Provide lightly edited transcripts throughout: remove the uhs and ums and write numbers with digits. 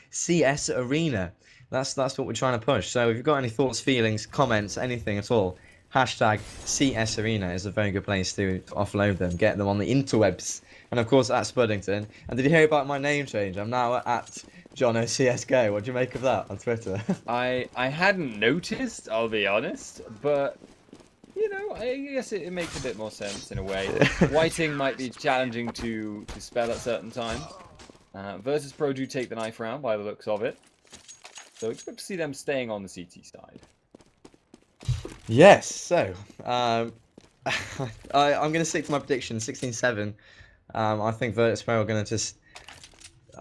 CS Arena. That's what we're trying to push. So if you've got any thoughts, feelings, comments, anything at all, hashtag CS Arena is a very good place to offload them, get them on the interwebs. And of course at Spuddington. And did you hear about my name change? I'm now at JonoCSGO. What do you make of that on Twitter? I hadn't noticed, I'll be honest, but you know, I guess it makes a bit more sense in a way. Whiting might be challenging to spell at certain times. Virtus.pro do take the knife round by the looks of it. So expect to see them staying on the CT side. Yes, so I'm going to stick to my prediction, 16-7. I think Virtus.pro are going to just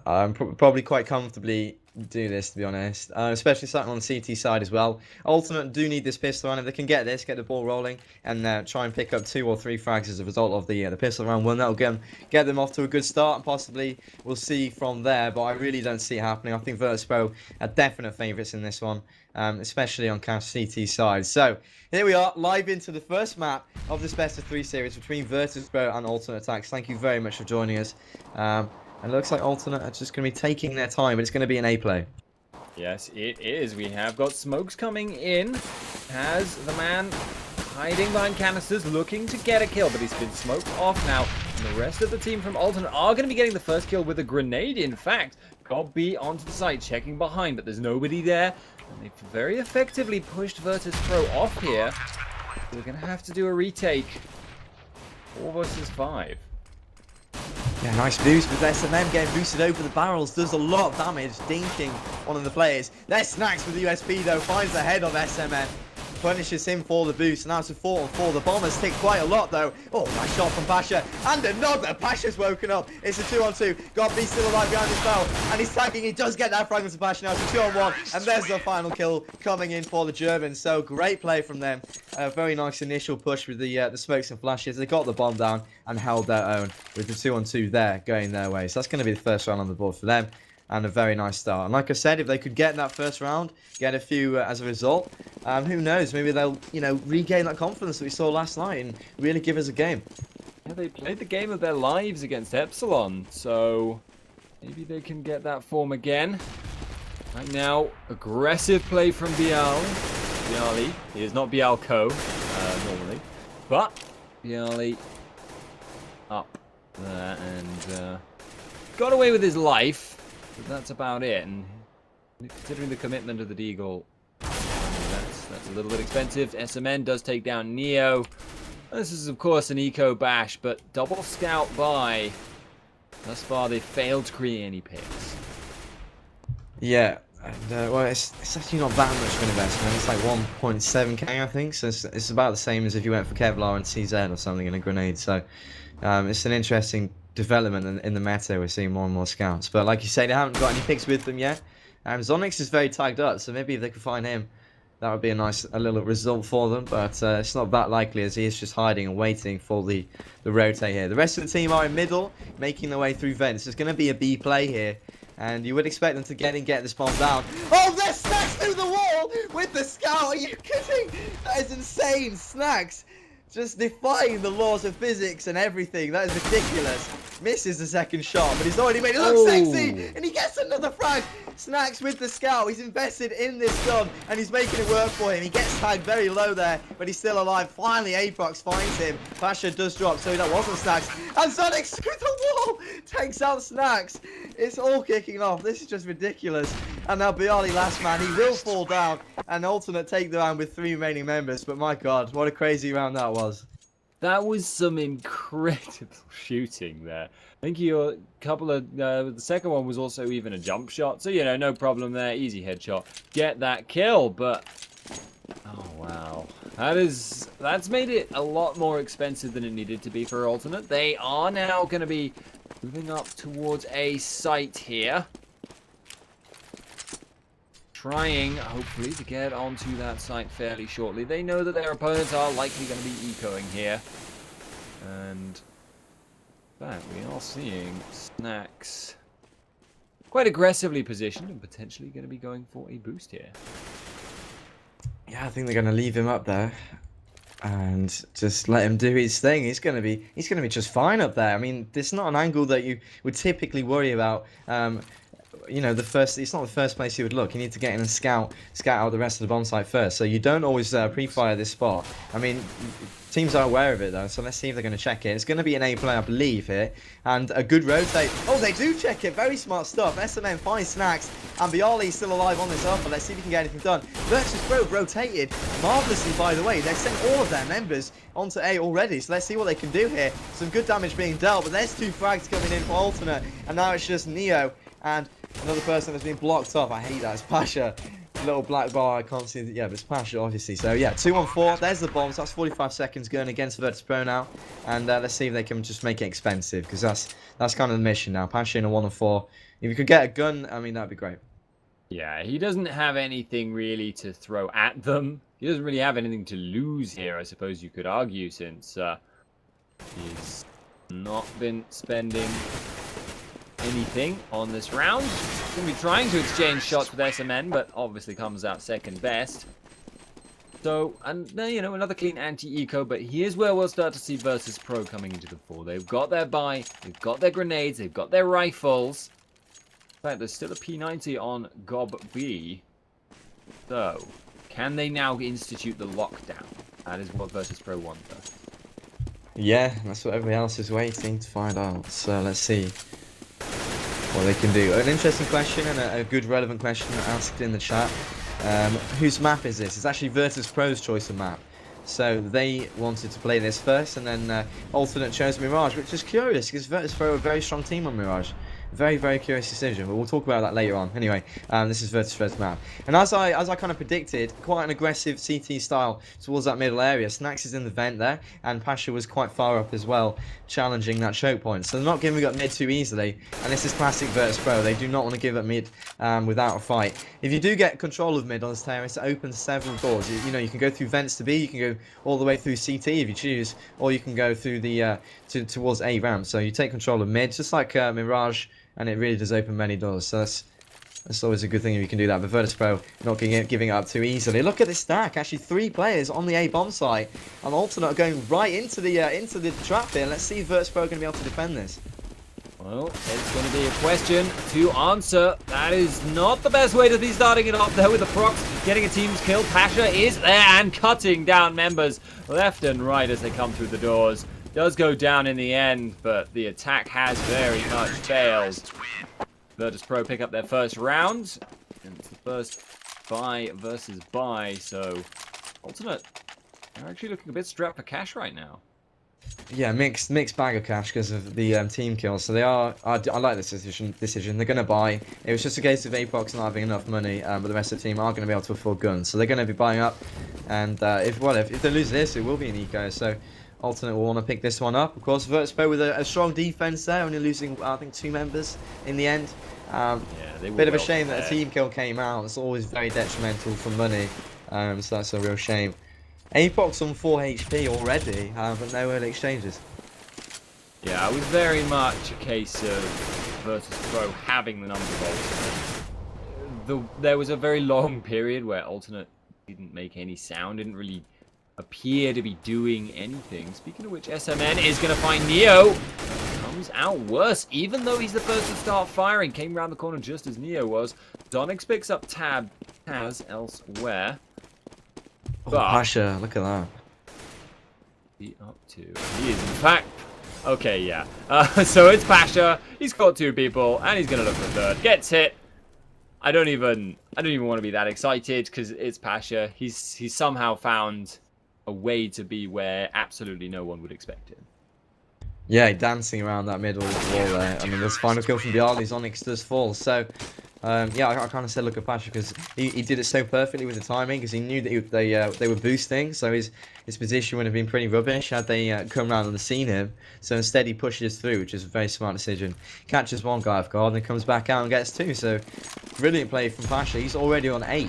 probably quite comfortably do this, to be honest, especially starting on the CT side as well. Ultimate do need this pistol round. If they can get the ball rolling, and try and pick up 2 or 3 frags as a result of the pistol round, well, that'll get them off to a good start, and possibly we'll see from there, but I really don't see it happening. I think Virtus.pro are definite favourites in this one, especially on Cash CT side. So here we are, live into the first map of this best of 3 series between Virtus.pro and Alternate Attacks. Thank you very much for joining us. And it looks like Alternate are just going to be taking their time, but it's going to be an A play. Yes, it is. We have got smokes coming in. Has the man hiding behind canisters, looking to get a kill, but he's been smoked off now. And the rest of the team from Alternate are going to be getting the first kill with a grenade. In fact, got B onto the site, checking behind, but there's nobody there. And they've very effectively pushed Virtus.pro off here. We're going to have to do a retake. 4 versus 5. Yeah, nice boost with SMM getting boosted over the barrels. Does a lot of damage, dinking one of the players. There's Snacks with the USB though, finds the head of SMM. Punishes him for the boost. Now it's a 4-on-4. The bombers take quite a lot though. Oh, nice shot from Pasha. And another. Pasha's woken up. It's a 2-on-2. Got B still alive behind his barrel. And he's tagging. He does get that fragment to Pasha now. It's a 2-on-1. And there's the final kill coming in for the Germans. So great play from them. A very nice initial push with the smokes and flashes. They got the bomb down and held their own with the 2-on-2 there going their way. So that's going to be the first round on the board for them. And a very nice start. And like I said, if they could get in that first round, get a few as a result, who knows? Maybe they'll, regain that confidence that we saw last night and really give us a game. Yeah, they played the game of their lives against Epsilon, so maybe they can get that form again. Right now, aggressive play from Bialy. He is not Bialco, normally, but Bialy up there and got away with his life. But that's about it, and considering the commitment of the Deagle, that's a little bit expensive. SMN does take down Neo. This is, of course, an eco bash, but double scout by. Thus far, they failed to create any picks. Yeah, and, well, it's actually not that much of an investment. It's like 1.7k, I think, so it's about the same as if you went for Kevlar and CZ or something in a grenade, so it's an interesting development in the meta. We're seeing more and more scouts, but like you say, they haven't got any picks with them yet. Zonix is very tagged up, so maybe if they could find him, that would be a little result for them, but it's not that likely as he is just hiding and waiting for the rotate here. The rest of the team are in middle, making their way through vents. It's going to be a B play here, and you would expect them to get this bomb down. Oh, there's Snacks through the wall with the scout. Are you kidding? That is insane. Snacks just defying the laws of physics and everything. That is ridiculous. Misses the second shot, but he's already made it look sexy, and he gets another frag. Snacks with the scout. He's invested in this gun, and he's making it work for him. He gets tagged very low there, but he's still alive. Finally, Aprox finds him. Pasha does drop, so that wasn't Snacks. And Sonic through the wall takes out Snacks. It's all kicking off. This is just ridiculous. And now Bialy, last man, he will fall down. And Alternate take the round with 3 remaining members. But my God, what a crazy round that was. That was some incredible shooting there. I think your couple of the second one was also even a jump shot, so no problem there. Easy headshot, get that kill. But oh wow, that's made it a lot more expensive than it needed to be for Alternate. They are now going to be moving up towards a site here, trying hopefully to get onto that site fairly shortly. They know that their opponents are likely going to be ecoing here, and but we are seeing Snacks quite aggressively positioned and potentially going to be going for a boost here. Yeah, I think they're going to leave him up there and just let him do his thing. He's going to be just fine up there. I mean, it's not an angle that you would typically worry about you know, it's not the first place you would look. You need to get in and scout out the rest of the bomb site first. So you don't always pre-fire this spot. I mean, teams are aware of it though, so let's see if they're going to check it. It's going to be an A play, I believe, here, and a good rotate. Oh, they do check it. Very smart stuff. SMN finds Snacks, and Bialy's still alive on this upper. Let's see if he can get anything done. virtus.pro rotated marvelously, by the way. They've sent all of their members onto A already, so let's see what they can do here. Some good damage being dealt, but there's 2 frags coming in for Alternate, and now it's just Neo and another person that's been blocked off. I hate that. It's Pasha. Little black bar, I can't see. Yeah, but it's Pasha, obviously. So, yeah, 2-on-4. There's the bombs. That's 45 seconds going against virtus.pro now. And let's see if they can just make it expensive, because that's kind of the mission now. Pasha in a 1-on-4. If you could get a gun, I mean, that'd be great. Yeah, he doesn't have anything really to throw at them. He doesn't really have anything to lose here, I suppose you could argue, since he's not been spending anything on this round. He's going to be trying to exchange shots with SMN, but obviously comes out second best. So, and you know, another clean anti-eco, but here's where we'll start to see virtus.pro coming into the fore. They've got their buy, they've got their grenades, they've got their rifles. In fact, there's still a P90 on Gob B. So, can they now institute the lockdown? That is what virtus.pro want, though. Yeah, that's what everybody else is waiting to find out. So, let's see what they can do. An interesting question and a good relevant question asked in the chat. Whose map is this? It's actually virtus.pro's choice of map. So they wanted to play this first, and then Alternate chose Mirage, which is curious because virtus.pro are a very strong team on Mirage. Very, very curious decision, but we'll talk about that later on. Anyway, this is virtus.pro's map. And as I kind of predicted, quite an aggressive CT style towards that middle area. Snacks is in the vent there, and Pasha was quite far up as well, challenging that choke point. So they're not giving up mid too easily, and this is classic virtus.pro. They do not want to give up mid without a fight. If you do get control of mid on this terrace, it opens several doors. You know, you can go through vents to B, you can go all the way through CT if you choose, or you can go through the towards A ramp. So you take control of mid, just like Mirage, and it really does open many doors. So that's always a good thing if you can do that. But virtus.pro not giving it up too easily. Look at this stack. Actually, 3 players on the A bomb site, and Alternate going right into the trap here. Let's see if virtus.pro are going to be able to defend this. Well, it's going to be a question to answer. That is not the best way to be starting it off there with the procs. Getting a team's kill. Pasha is there and cutting down members left and right as they come through the doors. Does go down in the end, but the attack has very much failed. virtus.pro pick up their first round. And it's the first buy versus buy, so Alternate, they're actually looking a bit strapped for cash right now. Yeah, mixed bag of cash because of the team kills. So they are. I like this decision. They're going to buy. It was just a case of Apox not having enough money, but the rest of the team are going to be able to afford guns. So they're going to be buying up. And if they lose this, it will be an eco. So Alternate will want to pick this one up. Of course, virtus.pro with a strong defense there, only losing I think 2 members in the end. Yeah, they were bit of a shame that a team kill came out. It's always very detrimental for money. So that's a real shame. Apox on 4 HP already, but no early exchanges. Yeah, it was very much a case of virtus.pro having the numbers of Alternate. There was a very long period where Alternate didn't make any sound, didn't really appear to be doing anything. Speaking of which, SMN is going to find Neo. Comes out worse, even though he's the first to start firing. Came around the corner just as Neo was. Donix picks up Taz elsewhere. Oh, Pasha, look at that. He up to? He is in fact. Okay, yeah. So it's Pasha. He's caught 2 people, and he's gonna look for 3rd. Gets hit. I don't even want to be that excited because it's Pasha. He's somehow found a way to be where absolutely no one would expect him. Yeah, dancing around that middle wall there. I mean, this final kill from Bialy's Onyx does fall. So, yeah, I kind of said look at Pasha because he did it so perfectly with the timing because he knew that they were boosting. So his position would have been pretty rubbish had they come around and seen him. So instead he pushes through, which is a very smart decision. Catches 1 guy off guard and then comes back out and gets 2. So brilliant play from Pasha. He's already on 8.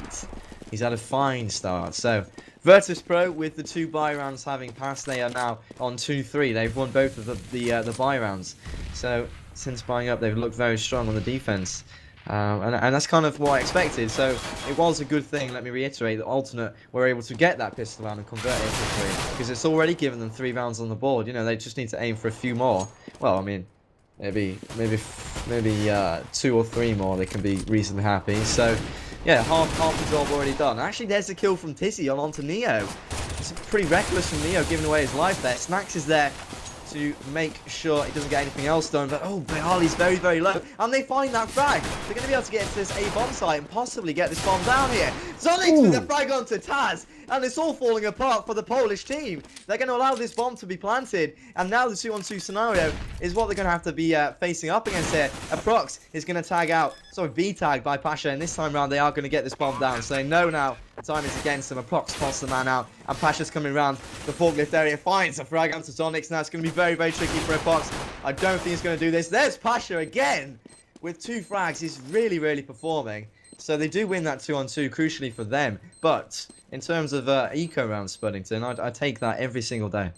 He's had a fine start. So virtus.pro with the 2 buy rounds having passed, they are now on 2-3. They've won both of the buy rounds. So since buying up, they've looked very strong on the defense. And that's kind of what I expected. So it was a good thing, let me reiterate, that Alternate were able to get that pistol round and convert it into 3. Because it's already given them 3 rounds on the board. You know, they just need to aim for a few more. Well, I mean, maybe 2 or 3 more, they can be reasonably happy. So, yeah, half the job already done. Actually, there's a kill from Tizzy onto Neo. It's pretty reckless from Neo, giving away his life there. Snacks is there to make sure he doesn't get anything else done. But, oh, Bayali's very, very low. And they find that frag. They're going to be able to get into this A bomb site and possibly get this bomb down here. Zonix with the frag onto Taz. And it's all falling apart for the Polish team. They're going to allow this bomb to be planted. And now the 2-on-2 scenario is what they're going to have to be facing up against here. Aprox is going to tag out, be tagged by Pasha. And this time around, they are going to get this bomb down. So they know now the time is against them. Aprox spots the man out. And Pasha's coming around the forklift area. Finds a frag onto Zonix. Now it's going to be very, very tricky for Aprox. I don't think he's going to do this. There's Pasha again with 2 frags. He's really, really performing. So they do win that 2-on-2, crucially for them. But in terms of eco round, Spuddington, I'd take that every single day.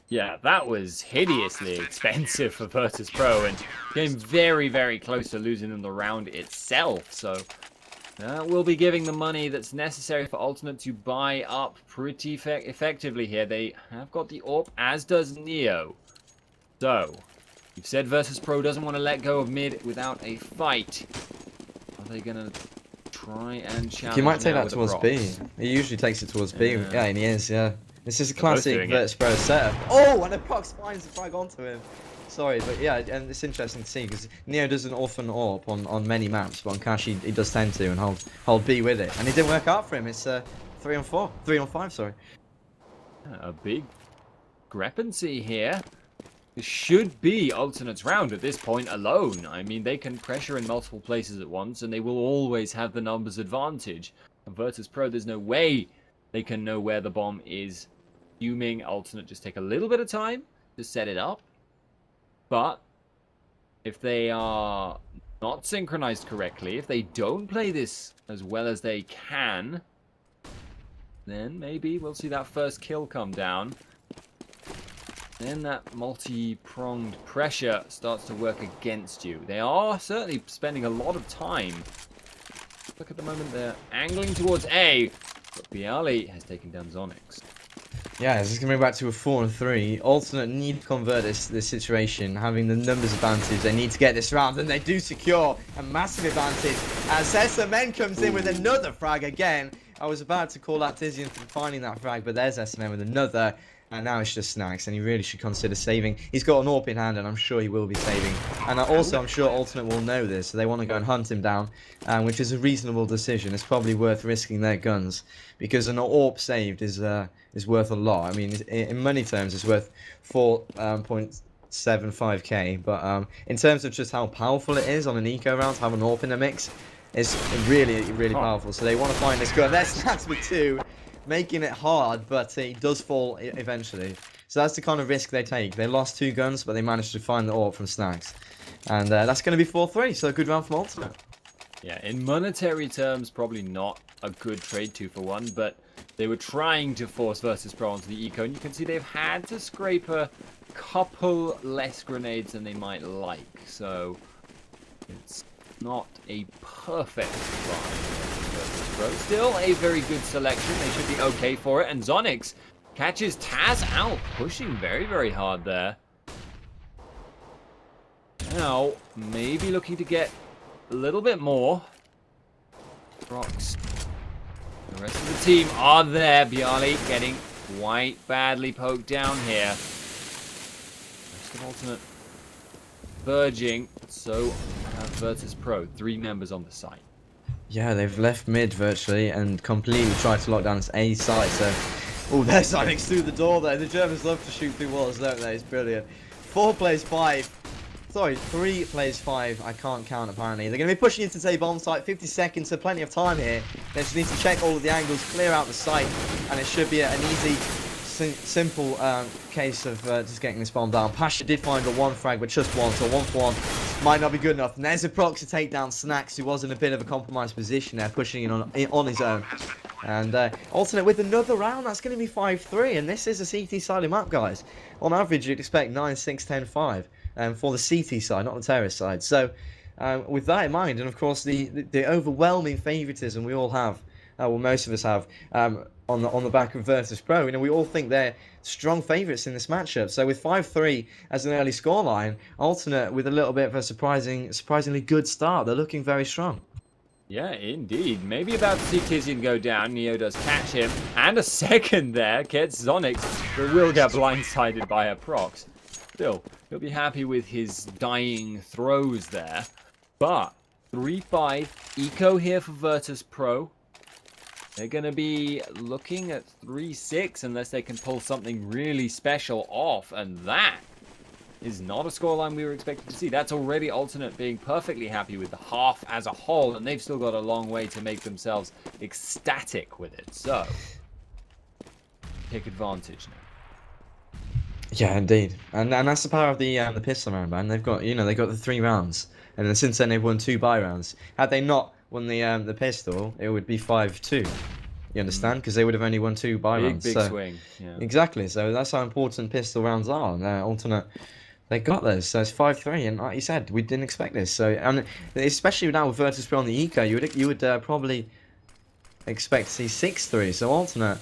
Yeah, that was hideously expensive for Virtus.pro and came very, very close to losing in the round itself. So that will be giving the money that's necessary for Alternate to buy up pretty effectively here. They have got the AWP, as does Neo. So, you've said Virtus.pro doesn't want to let go of mid without a fight. Are they going to try and challenge? He might take that towards B. Aprox? He usually takes it towards B. Yeah, and he is, yeah. This is a They're both classic doing it. Virtus.pro setup. Oh, and Aprox finds the frag onto him. Sorry, but yeah, and it's interesting to see because Neo doesn't often AWP on many maps, but on Cash he does tend to and hold B with it. And it didn't work out for him. It's 3-on-4. 3-on-5, sorry. A big discrepancy here. This should be Alternate's round at this point alone. I mean, they can pressure in multiple places at once, and they will always have the numbers advantage. And Virtus.pro, there's no way they can know where the bomb is. Assuming Alternate just take a little bit of time to set it up. But if they are not synchronized correctly, if they don't play this as well as they can, then maybe we'll see that first kill come down. Then that multi-pronged pressure starts to work against you. They are certainly spending a lot of time. Look at the moment, they're angling towards A, but Bialy has taken down Zonix. Yeah, this is going to be back to a 4-on-3. Alternate need to convert this situation, having the numbers advantage. They need to get this round, and they do secure a massive advantage as SMN comes in with another frag again. I was about to call out Tizian for finding that frag, but there's SMN with another. And now it's just Snacks, and he really should consider saving. He's got an AWP in hand, and I'm sure he will be saving. And also, I'm sure Alternate will know this, so they want to go and hunt him down, which is a reasonable decision. It's probably worth risking their guns, because an AWP saved is worth a lot. I mean, in money terms, it's worth 4.75k, but in terms of just how powerful it is on an eco round to have an AWP in the mix, it's really, really powerful. So they want to find this gun. There's Snacks with 2. Making it hard, but he does fall eventually. So that's the kind of risk they take. They lost 2 guns, but they managed to find the AWP from Snacks. And that's going to be 4-3, so a good round from Alternate. Yeah, in monetary terms, probably not a good trade 2-for-1, but they were trying to force Virtus.pro onto the eco, and you can see they've had to scrape a couple less grenades than they might like. So it's not a perfect buy. Virtus.pro. Still a very good selection. They should be okay for it. And Zonix catches Taz out, pushing very, very hard there. Now, maybe looking to get a little bit more. Rocks. The rest of the team are there. Bialy getting quite badly poked down here. Rest of Alternate verging. So have Virtus.pro. 3 members on the site. Yeah, they've left mid virtually and completely tried to lock down this A site. So, oh, there's Zonix through the door there. The Germans love to shoot through walls, don't they? It's brilliant. 4 plays 5. Sorry, 3 plays 5. I can't count apparently. They're going to be pushing into say bomb site. 50 seconds, so plenty of time here. They just need to check all of the angles, clear out the site, and it should be an easy, simple case of just getting this bomb down. Pasha did find a 1 frag, but just 1, so 1-for-1 might not be good enough. And there's a proc to take down Snacks, who was in a bit of a compromised position there, pushing in on his own. And Alternate with another round, that's going to be 5-3, and this is a CT side map, guys. On average, you'd expect 9, 6, 10, 5 for the CT side, not the terrorist side. So with that in mind, and of course the overwhelming favoritism we all have, well, most of us have, on the back of virtus.pro. You know, we all think they're strong favourites in this matchup. So with 5-3 as an early scoreline, Alternate with a little bit of a surprisingly good start. They're looking very strong. Yeah, indeed. Maybe about to see Tizian go down. Neo does catch him. And a second there gets Zonix, but will get blindsided by a procs. Still, he'll be happy with his dying throws there. But 3-5 eco here for virtus.pro. They're going to be looking at 3-6 unless they can pull something really special off. And that is not a scoreline we were expecting to see. That's already Alternate being perfectly happy with the half as a whole. And they've still got a long way to make themselves ecstatic with it. So, take advantage now. Yeah, indeed. And that's the power of the pistol round, man. They've got, you know, they got the 3 rounds. And then since then they've won 2 buy rounds. Had they not won the pistol, it would be 5-2. You understand? Because they would have only won 2 buy rounds. Big swing. Yeah. Exactly. So that's how important pistol rounds are. And Alternate, they got those. So it's 5-3. And like you said, we didn't expect this. So, and especially now with virtus.pro on the eco, you would probably expect to see 6-3. So Alternate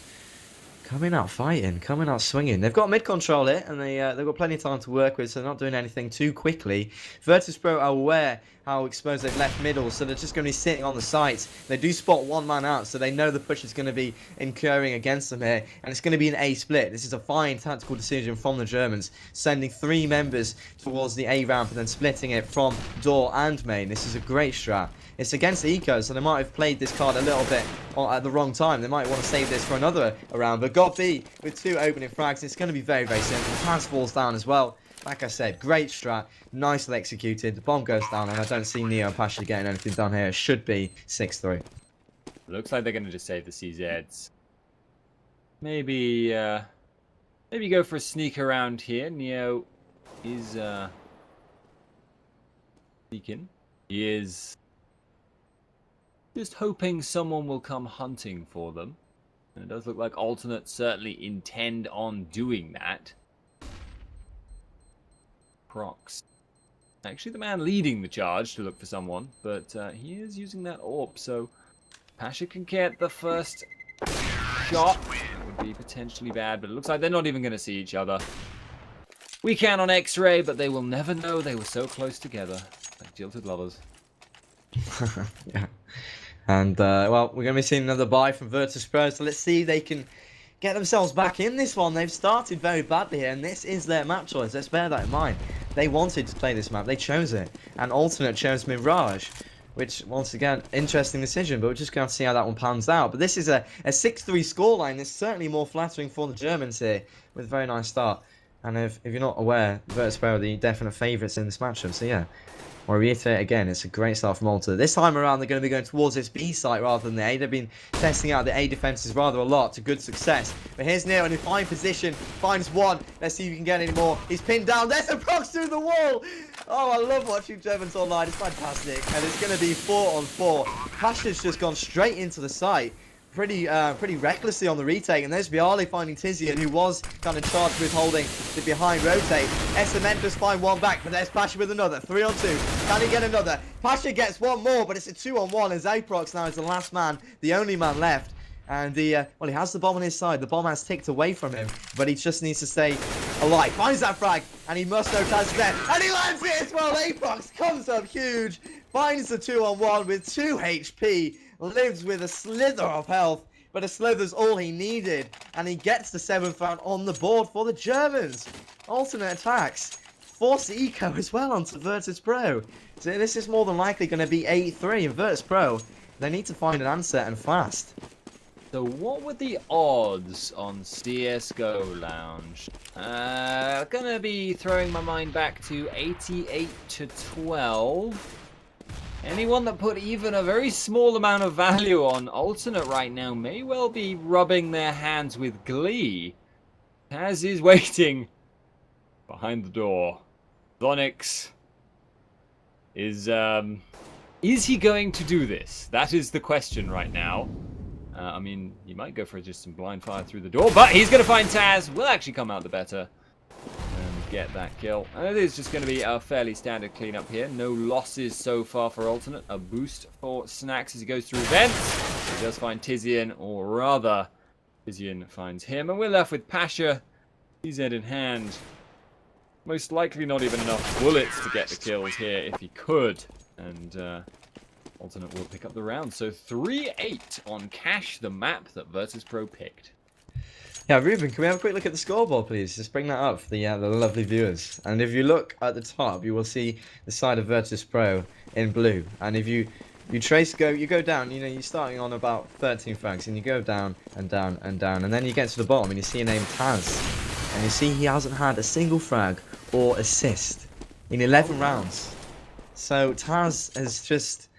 coming out fighting, coming out swinging. They've got mid control here, and they've got plenty of time to work with, so they're not doing anything too quickly. virtus.pro are aware how exposed they've left middle, so they're just going to be sitting on the sites. They do spot 1 man out, so they know the push is going to be incurring against them here, and it's going to be an A split. This is a fine tactical decision from the Germans, sending 3 members towards the A ramp and then splitting it from door and main. This is a great strat. It's against Eco, so they might have played this card a little bit at the wrong time. They might want to save this for another round. But got B with 2 opening frags. It's going to be very, very simple. Pass falls down as well. Like I said, great strat. Nicely executed. The bomb goes down, and I don't see Neo and Pasha getting anything done here. It should be 6-3. Looks like they're going to just save the CZs. Maybe go for a sneak around here. Neo is sneaking. He is just hoping someone will come hunting for them. And it does look like Alternate certainly intend on doing that. Procs. Actually the man leading the charge to look for someone, but he is using that AWP, so Pasha can get the first shot. That would be potentially bad, but it looks like they're not even going to see each other. We can on X-Ray, but they will never know they were so close together. Like jilted lovers. Yeah. And, well, we're going to be seeing another buy from virtus.pro, so let's see if they can get themselves back in this one. They've started very badly here, and this is their map choice. Let's bear that in mind. They wanted to play this map. They chose it. And Alternate chose Mirage, which, once again, interesting decision, but we're just going to see how that one pans out. But this is a 6-3 scoreline. It's certainly more flattering for the Germans here, with a very nice start. And if you're not aware, virtus.pro are the definite favourites in this matchup, so yeah. I'll reiterate again, it's a great start from Malta. This time around, they're going to be going towards this B site rather than the A. They've been testing out the A defenses rather a lot to good success. But here's Neo in a fine position, finds one. Let's see if he can get any more. He's pinned down. There's a procs through the wall. Oh, I love watching Germans online. It's fantastic. And it's going to be 4-on-4. Pasha's just gone straight into the site. Pretty recklessly on the retake, and there's Bialy finding Tizian, who was kind of charged with holding the behind rotate. SMN does find one back, but there's Pasha with another. 3-on-2. Can he get another? Pasha gets one more, but it's a 2-on-1 as Aprox now is the last man, the only man left. And well, he has the bomb on his side. The bomb has ticked away from him, but he just needs to stay alive. Finds that frag, and he must know Taz is there. And he lands it as well. Aprox comes up huge, finds the 2-on-1 with 2 HP. Lives with a slither of health, but a slither's all he needed, and he gets the 7th round on the board for the Germans. Alternate attacks, force eco as well onto virtus.pro. So this is more than likely going to be 8-3 in virtus.pro. They need to find an answer, and fast. So what were the odds on CSGO Lounge? Gonna be throwing my mind back to 88-12. Anyone that put even a very small amount of value on Alternate right now may well be rubbing their hands with glee. Taz is waiting behind the door. Zonix is he going to do this? That is the question right now. I mean, he might go for just some blind fire through the door, but he's going to find Taz. Will actually come out the better and get that kill. And it is just going to be a fairly standard cleanup here. No losses so far for Alternate. A boost for Snacks as he goes through vents. He does find Tizian, or rather, Tizian finds him, and we're left with Pasha, CZ in hand. Most likely not even enough bullets to get the kills here if he could. And Alternate will pick up the round. So 3-8 on Cash, the map that virtus.pro picked. Yeah, Ruben, can we have a quick look at the scoreboard, please? Just bring that up for the lovely viewers. And if you look at the top, you will see the side of virtus.pro in blue. And if you go down, you know, you're starting on about 13 frags, and you go down and down and down, and then you get to the bottom, and you see a name Taz. And you see he hasn't had a single frag or assist in 11 rounds. So Taz has just,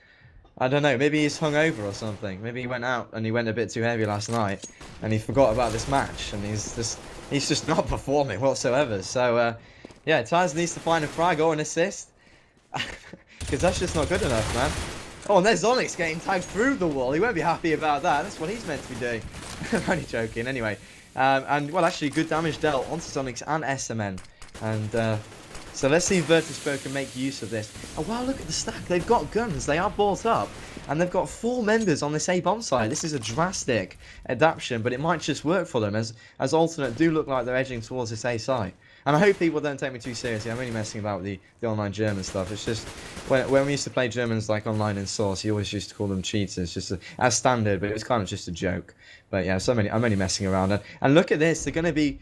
I don't know, maybe he's hungover or something. Maybe he went out and he went a bit too heavy last night and he forgot about this match, and he's just not performing whatsoever. So yeah, Taz needs to find a frag or an assist, because that's just not good enough, man. Oh, and there's Onyx getting tagged through the wall. He won't be happy about that. That's what he's meant to be doing. I'm only joking. Anyway, and well, actually, good damage dealt onto Onyx and SMN. And so let's see if virtus.pro can make use of this. Oh wow, look at the stack. They've got guns. They are bought up. And they've got 4 members on this A bomb site. This is a drastic adaptation, but it might just work for them, as Alternate do look like they're edging towards this A site. And I hope people don't take me too seriously. I'm only messing about with the online German stuff. It's just, when we used to play Germans like online in Source, you always used to call them cheaters, just as standard, but it was kind of just a joke. But yeah, I'm only messing around. And look at this. They're going to be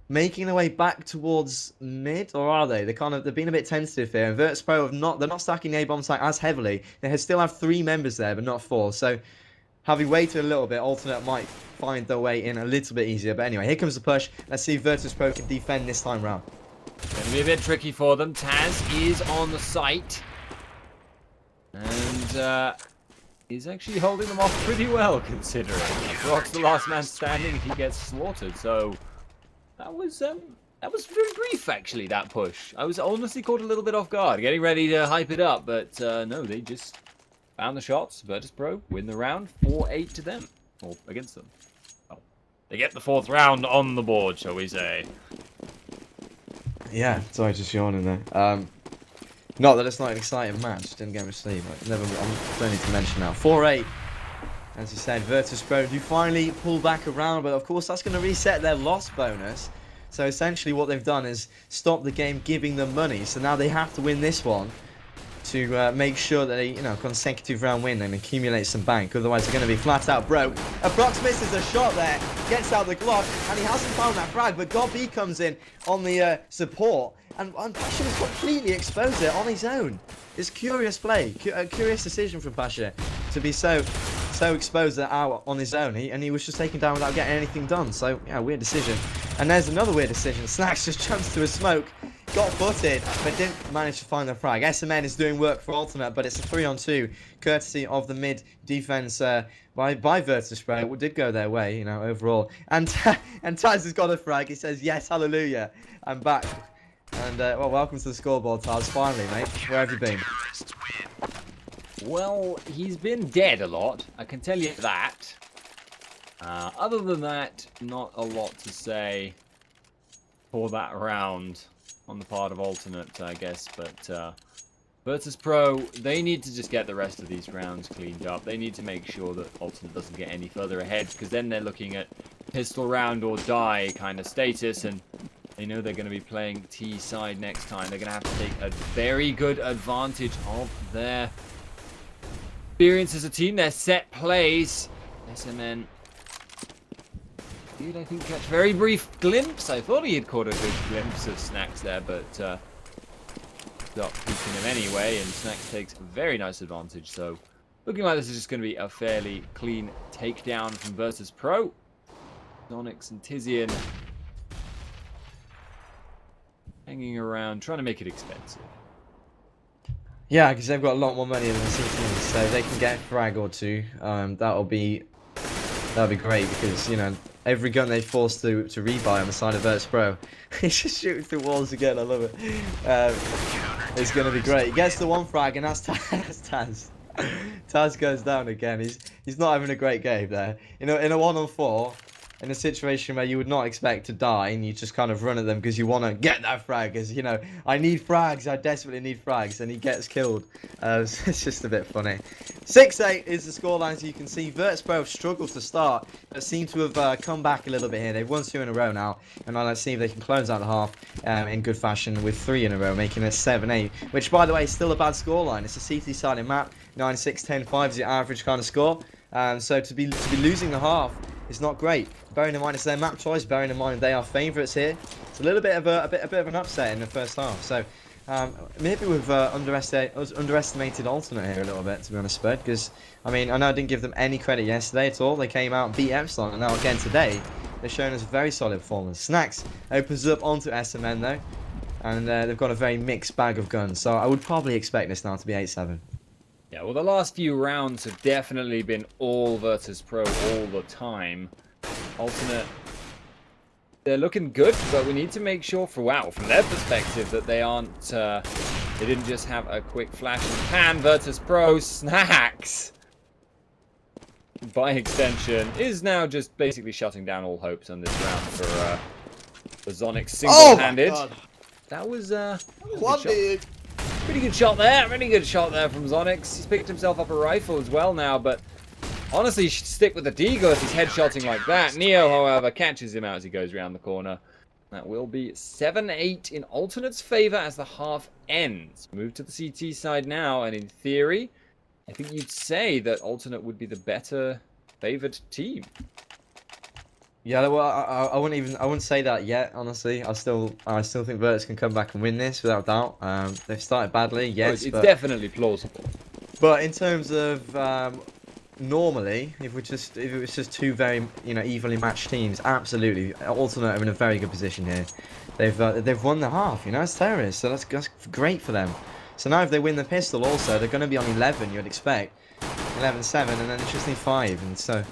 making their way back towards mid, or are they? They've been a bit tentative here. And virtus.pro they're not stacking the A bomb site as heavily. They still have 3 members there, but not 4. So having waited a little bit, Alternate might find their way in a little bit easier. But anyway, here comes the push. Let's see if virtus.pro can defend this time round. Gonna be a bit tricky for them. Taz is on the site, and he's actually holding them off pretty well, considering. Brock's the last man standing. He gets slaughtered. So that was very brief, actually, that push. I was honestly caught a little bit off guard, getting ready to hype it up, but no, they just found the shots. virtus.pro win the round, 4-8 to them, or against them. Oh, they get the 4th round on the board, shall we say. Yeah, sorry, just yawning there. Not that it's not an exciting match, didn't get much sleep, but I don't need to mention now. 4-8. As you said, virtus.pro do finally pull back around, but of course that's going to reset their loss bonus. So essentially what they've done is stop the game giving them money. So now they have to win this one to make sure that they, you know, consecutive round win and accumulate some bank. Otherwise they're going to be flat out broke. Brox misses a shot there, gets out the Glock, and he hasn't found that frag, but God B comes in on the support, and Pasha was completely exposed there on his own. It's curious play, a curious decision from Pasha to be so exposed out on his own, and he was just taken down without getting anything done. So yeah, weird decision. And there's another weird decision. Snacks just jumps to a smoke, got footed, but didn't manage to find the frag. SMN is doing work for Ultimate, but it's a 3-on-2, courtesy of the mid defense by virtus.pro. It did go their way, you know, overall. And Taz has got a frag. He says, "Yes, hallelujah, I'm back." And well, welcome to the scoreboard, Taz. Finally, mate. Where have you been? Well, he's been dead a lot, I can tell you that. Other than that, not a lot to say for that round on the part of Alternate, I guess. But virtus.pro, they need to just get the rest of these rounds cleaned up. They need to make sure that Alternate doesn't get any further ahead, because then they're looking at pistol round or die kind of status, and they know they're going to be playing T side next time. They're going to have to take a very good advantage of their experience as a team, their set plays. SMN did, I think, catch a very brief glimpse. I thought he had caught a good glimpse of Snacks there, but stopped peeking him anyway, and Snacks takes very nice advantage. So looking like this is just going to be a fairly clean takedown from virtus.pro. Onyx and Tizian hanging around, trying to make it expensive. Yeah, because they've got a lot more money than the CTs, so if they can get a frag or 2, that'll be great, because, you know, every gun they force to rebuy on the side of virtus.pro, he's just shooting through walls again. I love it. It's going to be great. He gets the 1 frag, and that's Taz. Taz goes down again. He's not having a great game there. You know, in a 1-on-4, in a situation where you would not expect to die, and you just kind of run at them because you want to get that frag. Because, you know, I need frags, I desperately need frags, and he gets killed. So it's just a bit funny. 6-8 is the scoreline, as you can see. Virtus.pro have struggled to start, but seem to have come back a little bit here. They've won 2 in a row now, and now let's see if they can close out the half in good fashion with 3 in a row, making it 7-8, which, by the way, is still a bad scoreline. It's a CT sided map. 9-6, 10-5 is the average kind of score. So to be losing the half is not great. Bearing in mind it's their map choice, bearing in mind they are favourites here. It's a little bit of a bit of an upset in the first half. So maybe we've underestimated Alternate here a little bit, to be honest, Spud. Because I mean, I know I didn't give them any credit yesterday at all. They came out and beat Epsilon, and now again today they're showing us a very solid performance. Snacks opens up onto SMN though, and they've got a very mixed bag of guns. So I would probably expect this now to be 8-7. Yeah, well, the last few rounds have definitely been all Virtus.pro all the time. Alternate, they're looking good, but we need to make sure, from their perspective, that they aren't, they didn't just have a quick flash in the pan. Virtus.pro, Snacks, by extension, is now just basically shutting down all hopes on this round for Zonic single-handed. Oh my God. That was a good shot. Pretty good shot there. Pretty good shot there from Zonix. He's picked himself up a rifle as well now, but honestly, you should stick with the Deagle if he's headshotting like that. Neo, however, catches him out as he goes around the corner. That will be 7-8 in Alternate's favor as the half ends. Move to the CT side now, and in theory, I think you'd say that Alternate would be the better favored team. Yeah, well, I wouldn't say that yet. Honestly, I still think Virtus can come back and win this without doubt. They've started badly, yes, it's definitely plausible. But in terms of normally, if it was just 2 very evenly matched teams, absolutely, Alternate are in a very good position here. They've won the half, it's terrorists, so that's great for them. So now if they win the pistol, also they're going to be on 11. You'd expect 11-7, and then it's just need 5, and so.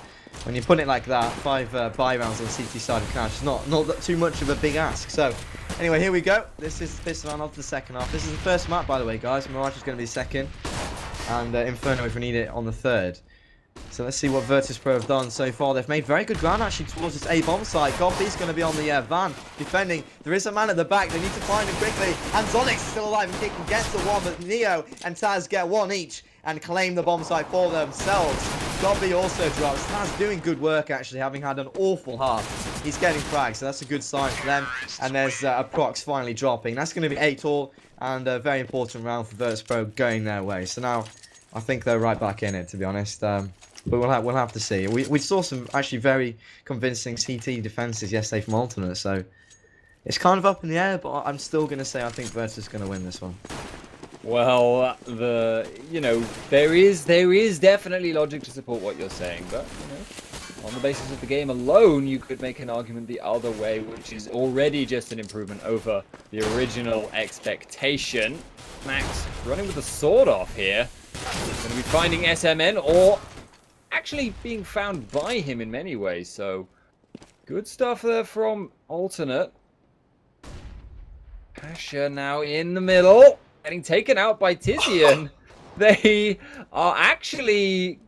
When you put it like that, 5 buy rounds on the CT side of Clash is not too much of a big ask. So, anyway, here we go. This is the pistol round of the second half. This is the first map, by the way, guys. Mirage is going to be second, and Inferno if we need it on the third. So let's see what Virtus.pro have done so far. They've made very good ground actually towards this A bomb site. Goffy's going to be on the van defending. There is a man at the back. They need to find him quickly. And Zonic's still alive and kicking gets the one, but Neo and Taz get 1 each and claim the bomb site for themselves. Goffy also drops. Taz doing good work actually, having had an awful half. He's getting fragged, so that's a good sign for them. And there's a Prox finally dropping. That's going to be 8 all, and a very important round for Virtus.pro going their way. So now I think they're right back in it, to be honest. But we'll have to see. We saw some actually very convincing CT defenses yesterday from Alternate, so it's kind of up in the air. But I'm still going to say I think Virtus is going to win this one. Well, there is definitely logic to support what you're saying, but on the basis of the game alone, you could make an argument the other way, which is already just an improvement over the original expectation. Max running with the sword off here. He's going to be finding SMN, or actually being found by him in many ways. So good stuff there from Alternate. Pasha now in the middle, getting taken out by Tizian. They are actually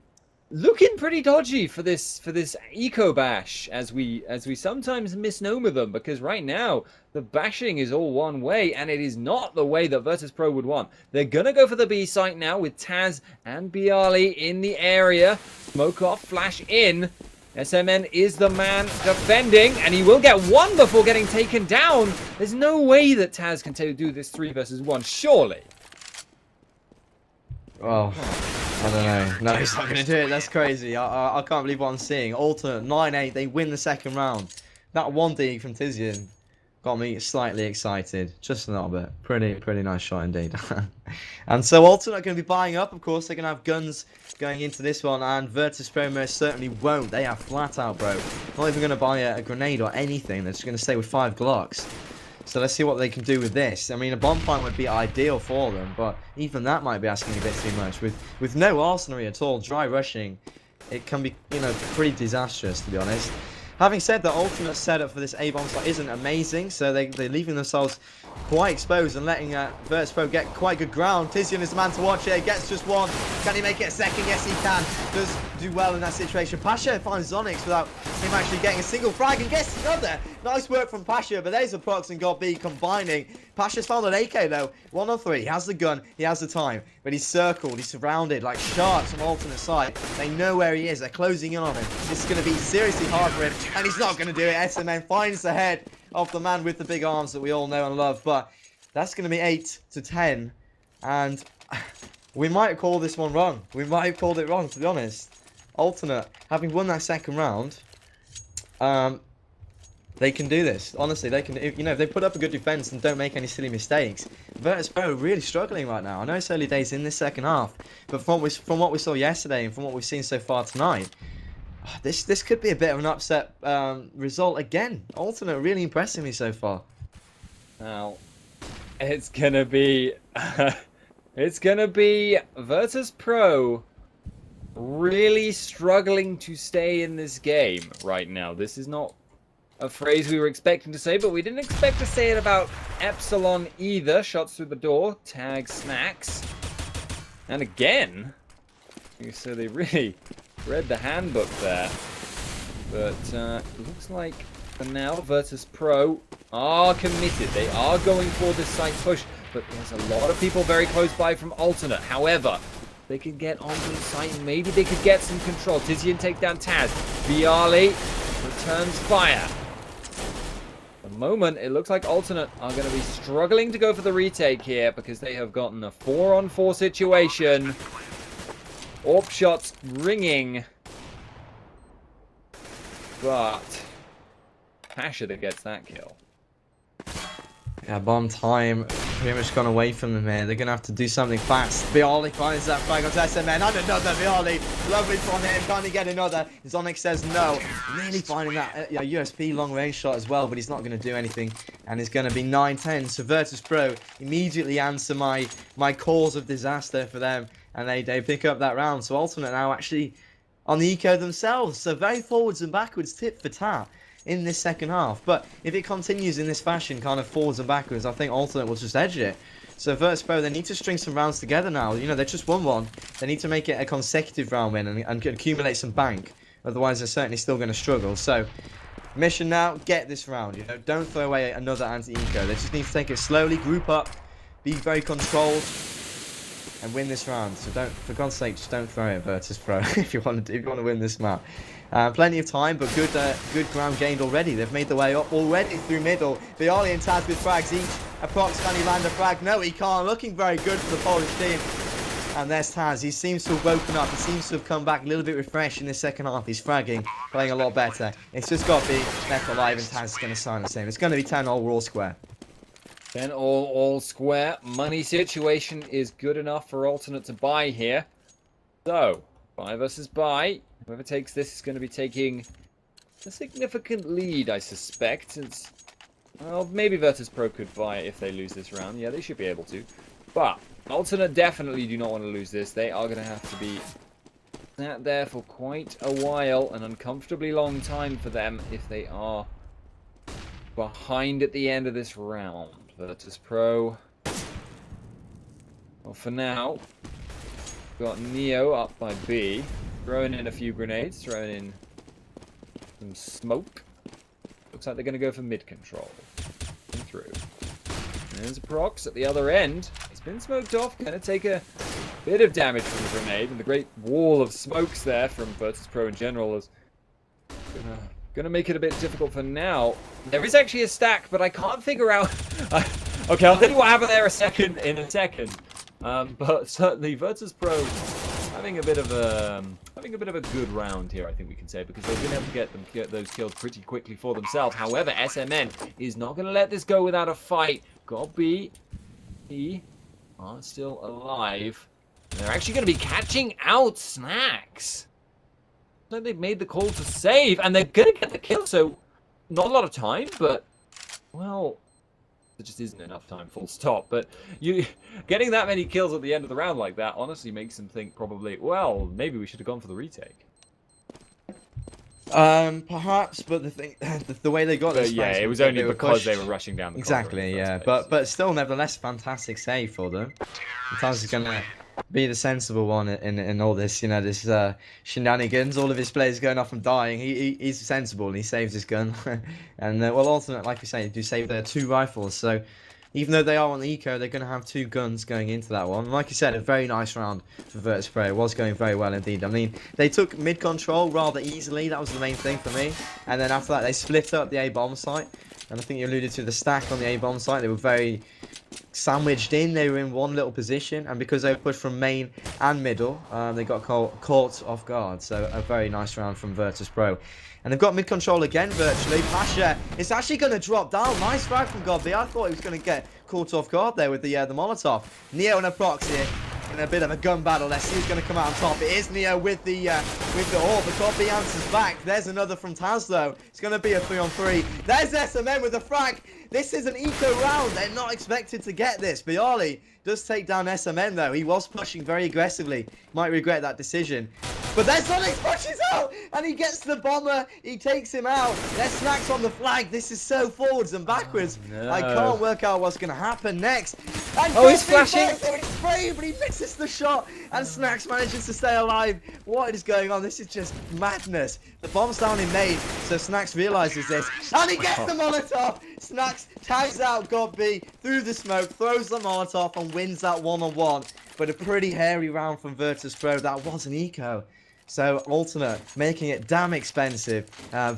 looking pretty dodgy for this eco bash, as we sometimes misnomer them, because right now the bashing is all one way, and it is not the way that Virtus.pro would want. They're gonna go for the B site now with Taz and Bialy in the area. Smoke off, flash in. SMN is the man defending, and he will get 1 before getting taken down. There's no way that Taz can do this 3 versus 1, surely. Oh, I don't know. No, he's not going to do it. That's crazy. I can't believe what I'm seeing. Alternate 9-8. They win the second round. That 1 D from Tizian got me slightly excited. Just a little bit. Pretty nice shot indeed. And so Alternate going to be buying up. Of course, they're going to have guns going into this one. And Virtus.pro most certainly won't. They are flat out broke. Not even going to buy a grenade or anything. They're just going to stay with 5 Glocks. So let's see what they can do with this. I mean, a bomb plant would be ideal for them, but even that might be asking a bit too much. With no arsenal at all, dry rushing, it can be, pretty disastrous, to be honest. Having said that, ultimate setup for this A-bomb site isn't amazing, so they're leaving themselves quite exposed and letting virtus.pro get quite good ground. Tizian is the man to watch here. Gets just one. Can he make it a second? Yes, he can. Does do well in that situation. Pasha finds Zonix without him actually getting a single frag and gets another. Nice work from Pasha, but there's a Prox and God B combining. Pasha's found an AK though. 1 on 3. He has the gun. He has the time. But he's circled. He's surrounded like sharks from alternate side. They know where he is. They're closing in on him. This is going to be seriously hard for him. And he's not going to do it. SMN finds the head of the man with the big arms that we all know and love. But that's going to be 8-10. And we might call this one wrong. We might have called it wrong, to be honest. Alternate, having won that second round, they can do this. Honestly, they can. If they put up a good defense and don't make any silly mistakes. virtus.pro are really struggling right now. I know it's early days in this second half, but from what we saw yesterday and from what we've seen so far tonight, this could be a bit of an upset result again. Alternate really impressing me so far. Now, it's gonna be virtus.pro really struggling to stay in this game right now. This is not a phrase we were expecting to say, but we didn't expect to say it about Epsilon either. Shots through the door, tag snacks, and again, so they really read the handbook there. But it looks like for now, virtus.pro are committed. They are going for this site push, but there's a lot of people very close by from alternate. However, they can get onto the site and maybe they could get some control. Tizian takes down Taz. Viali returns fire. At the moment, it looks like alternate are going to be struggling to go for the retake here because they have gotten a 4-on-4 situation. AWP shots ringing. But Pasha that gets that kill. Yeah, bomb time pretty much gone away from them here. They're going to have to do something fast. Viali finds that frag onto SMN. And another Viali. Lovely from him. Can he get another? Zonix says no. Really finding that USP long range shot as well, but he's not going to do anything. And it's going to be 9-10. So virtus.pro immediately answer my cause of disaster for them. And they pick up that round. So alternate now actually on the eco themselves. So very forwards and backwards tit for tat in this second half. But if it continues in this fashion, kind of forwards and backwards, I think alternate will just edge it. So virtus.pro, they need to string some rounds together now. They just won one. They need to make it a consecutive round win and accumulate some bank. Otherwise, they're certainly still going to struggle. So mission now, get this round. Don't throw away another anti-eco. They just need to take it slowly, group up, be very controlled, and win this round. So don't, for God's sake, just don't throw it, virtus.pro, if you want to win this map. Plenty of time, but good ground gained already. They've made their way up already through middle. Viali and Taz with frags each. Approx, can he land a frag? No, he can't. Looking very good for the Polish team. And there's Taz. He seems to have woken up. He seems to have come back a little bit refreshed in the second half. He's fragging, playing a lot better. It's just got to be left alive, and Taz is going to silence him. It's going to be 10 all, we're all square. 10 all square. Money situation is good enough for alternate to buy here. So, buy versus buy. Whoever takes this is going to be taking a significant lead, I suspect. Since, well, maybe virtus.pro could buy it if they lose this round. Yeah, they should be able to. But alternate definitely do not want to lose this. They are going to have to be sat there for quite a while, an uncomfortably long time for them if they are behind at the end of this round. virtus.pro, well, for now, got Neo up by B, throwing in a few grenades, throwing in some smoke. Looks like they're going to go for mid control. Come through. There's a Prox at the other end. He's been smoked off, going to take a bit of damage from the grenade, and the great wall of smokes there from virtus.pro in general is gonna make it a bit difficult for now. There is actually a stack, but I can't figure out. Okay, I'll tell you what happened there in a second. But certainly virtus.pro having a bit of a good round here, I think we can say, because they've been able to get those kills pretty quickly for themselves. However, SMN is not going to let this go without a fight. God B, he are still alive. They're actually going to be catching out snacks. So they've made the call to save, and they're going to get the kill. So not a lot of time, but well, there just isn't enough time, full stop. But getting that many kills at the end of the round like that honestly makes them think probably, well, maybe we should have gone for the retake. Perhaps, but the thing, the way they got But this, yeah, it was only because they were rushing down the corridor in exactly, the yeah. first place. But still, nevertheless, fantastic save for them. Sometimes he's gonna be the sensible one in all this, this shenanigans. All of his players going off and dying. He's sensible and he saves his gun. And well, ultimately, like we say, they do save their 2 rifles. So even though they are on the eco, they're going to have 2 guns going into that one. Like you said, a very nice round for virtus.pro. It was going very well indeed. I mean, they took mid control rather easily. That was the main thing for me. And then after that, they split up the A bomb site. And I think you alluded to the stack on the A bomb site. They were very sandwiched in. They were in one little position, and because they were pushed from main and middle, they got caught off guard. So a very nice round from virtus.pro. And they've got mid control again virtually. Pasha, it's actually going to drop down. Nice frag from Godby. I thought he was going to get caught off guard there with the Molotov. Neo and a prox here in a bit of a gun battle. Let's see who's going to come out on top. It is Neo with the orb. The Godby answers back. There's another from Taz though. It's going to be a 3-on-3. There's SMN with a frag. This is an eco round. They're not expected to get this. Bialy does take down SMN though. He was pushing very aggressively. Might regret that decision. But there's Sonic pushes out and he gets the bomber. He takes him out. There's Snacks on the flag. This is so forwards and backwards. Oh, no. I can't work out what's going to happen next. And He's flashing. He's brave, but he misses the shot. And Snacks manages to stay alive. What is going on? This is just madness. The bomb's down in main, so Snacks realizes this. And he gets the Molotov. Snacks tags out Godby through the smoke, throws the Molotov, and wins that 1-on-1. But a pretty hairy round from virtus.pro. That was an eco. So alternate, making it damn expensive.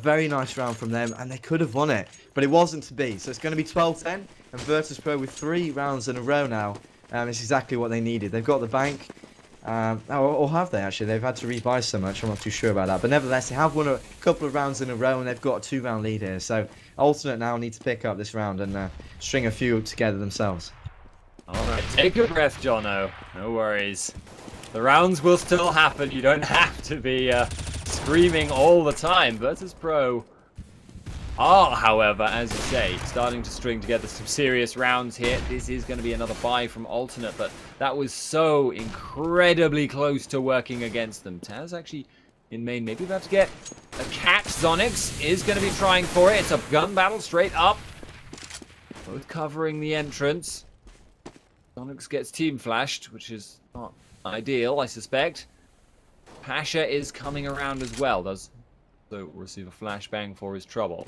Very nice round from them, and they could have won it, but it wasn't to be. So it's going to be 12-10, and virtus.pro with 3 rounds in a row now. It's exactly what they needed. They've got the bank, or have they actually? They've had to rebuy so much. I'm not too sure about that, but nevertheless, they have won a couple of rounds in a row, and they've got a 2-round lead here. So alternate now need to pick up this round and string a few together themselves. All right, take a breath, Jono. No worries. The rounds will still happen. You don't have to be screaming all the time. virtus.pro are, however, as you say, starting to string together some serious rounds here. This is going to be another buy from alternate, but that was so incredibly close to working against them. Taz actually in main, maybe about to get a catch. Zonix is going to be trying for it. It's a gun battle straight up. Both covering the entrance. Zonix gets team flashed, which is not ideal, I suspect. Pasha is coming around as well. Does so receive a flashbang for his trouble.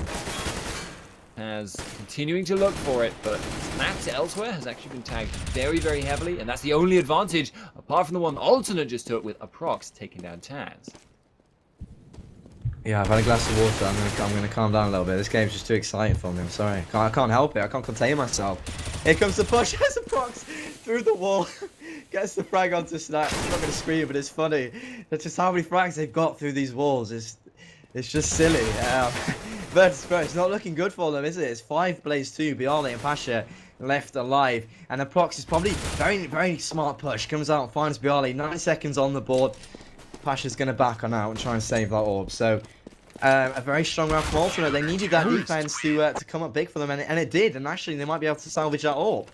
As continuing to look for it, but Snacks elsewhere has actually been tagged very, very heavily, and that's the only advantage, apart from the one alternate just took with a prox taking down Taz. Yeah, I've had a glass of water. I'm gonna calm down a little bit. This game's just too exciting for me. I'm sorry. I can't help it. I can't contain myself. Here comes the push. There's a prox through the wall. Gets the frag onto Snacks. I'm not gonna scream, but it's funny. That's just how many frags they've got through these walls. It's just silly. virtus.pro, it's not looking good for them, is it? It's 5 Blaze 2, Bialy and Pasha left alive. And the prox is probably very, very smart push. Comes out and finds Bialy. 9 seconds on the board. Pasha's going to back on out and try and save that orb. So, a very strong round from alternate. They needed that defense to come up big for them, and it did. And actually, they might be able to salvage that orb.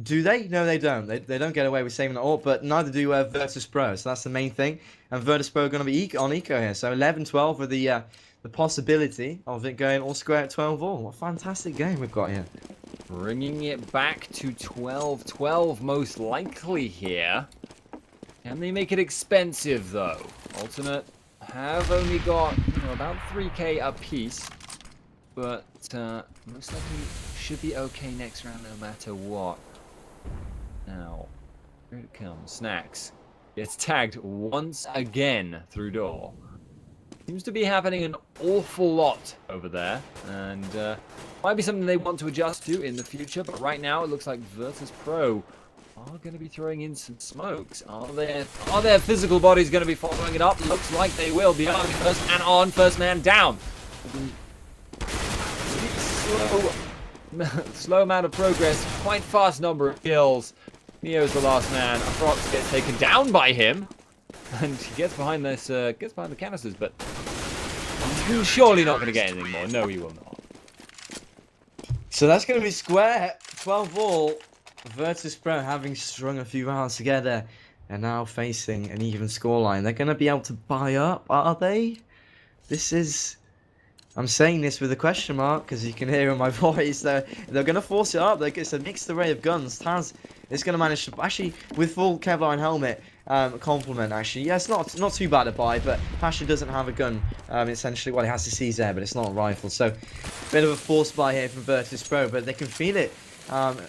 Do they? No, they don't. They don't get away with saving that orb, but neither do virtus.pro. So that's the main thing. And virtus.pro are going to be on eco here. So 11-12 with the possibility of it going all square at 12-all. What a fantastic game we've got here. Bringing it back to 12-12 most likely here. Can they make it expensive though? Alternate have only got about 3k a piece, but most likely should be okay next round no matter what. Now, here it comes. Snacks gets tagged once again through door. Seems to be happening an awful lot over there, and might be something they want to adjust to in the future, but right now it looks like virtus.pro are going to be throwing in some smokes. Are their physical bodies going to be following it up? Looks like they will. Beyond first and on, first man down. Slow amount of progress, quite fast number of kills. Neo's the last man. Prox gets taken down by him, and he gets behind this, gets behind the canisters, but he's surely not going to get anything more. No, he will not. So that's going to be square 12-all. virtus.pro having strung a few rounds together and now facing an even scoreline. They're going to be able to buy up, are they? This is... I'm saying this with a question mark because you can hear in my voice. They're going to force it up. It's a mixed array of guns. Taz is going to manage to... Actually, with full Kevlar and helmet, complement, actually. Yeah, it's not too bad to buy, but Pasha doesn't have a gun. Essentially, well, he has the CZ, but it's not a rifle. So, bit of a force buy here from virtus.pro, but they can feel it.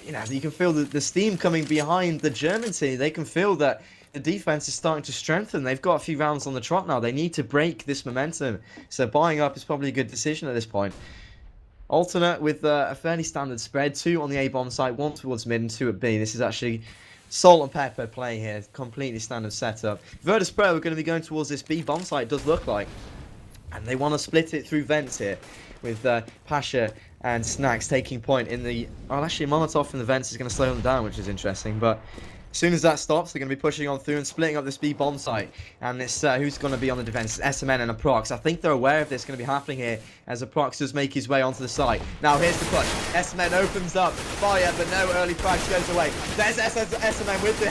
You know, you can feel the steam coming behind the German team. They can feel that the defense is starting to strengthen. They've got a few rounds on the trot now. They need to break this momentum. So buying up is probably a good decision at this point. Alternate with a fairly standard spread. 2 on the A-bomb site, 1 towards mid and 2 at B. This is actually salt and pepper play here. Completely standard setup. virtus.pro are going to be going towards this B-bomb site, it does look like. And they want to split it through vents here. With Pasha and Snacks taking point in the... Well, actually, Molotov in the vents is going to slow them down, which is interesting. But as soon as that stops, they're going to be pushing on through and splitting up this B-bomb site. And this who's going to be on the defense? SMN and Aprox. I think they're aware of this going to be happening here as Aprox does make his way onto the site. Now here's the push. SMN opens up, fire, but no early frags goes away. There's SMN with the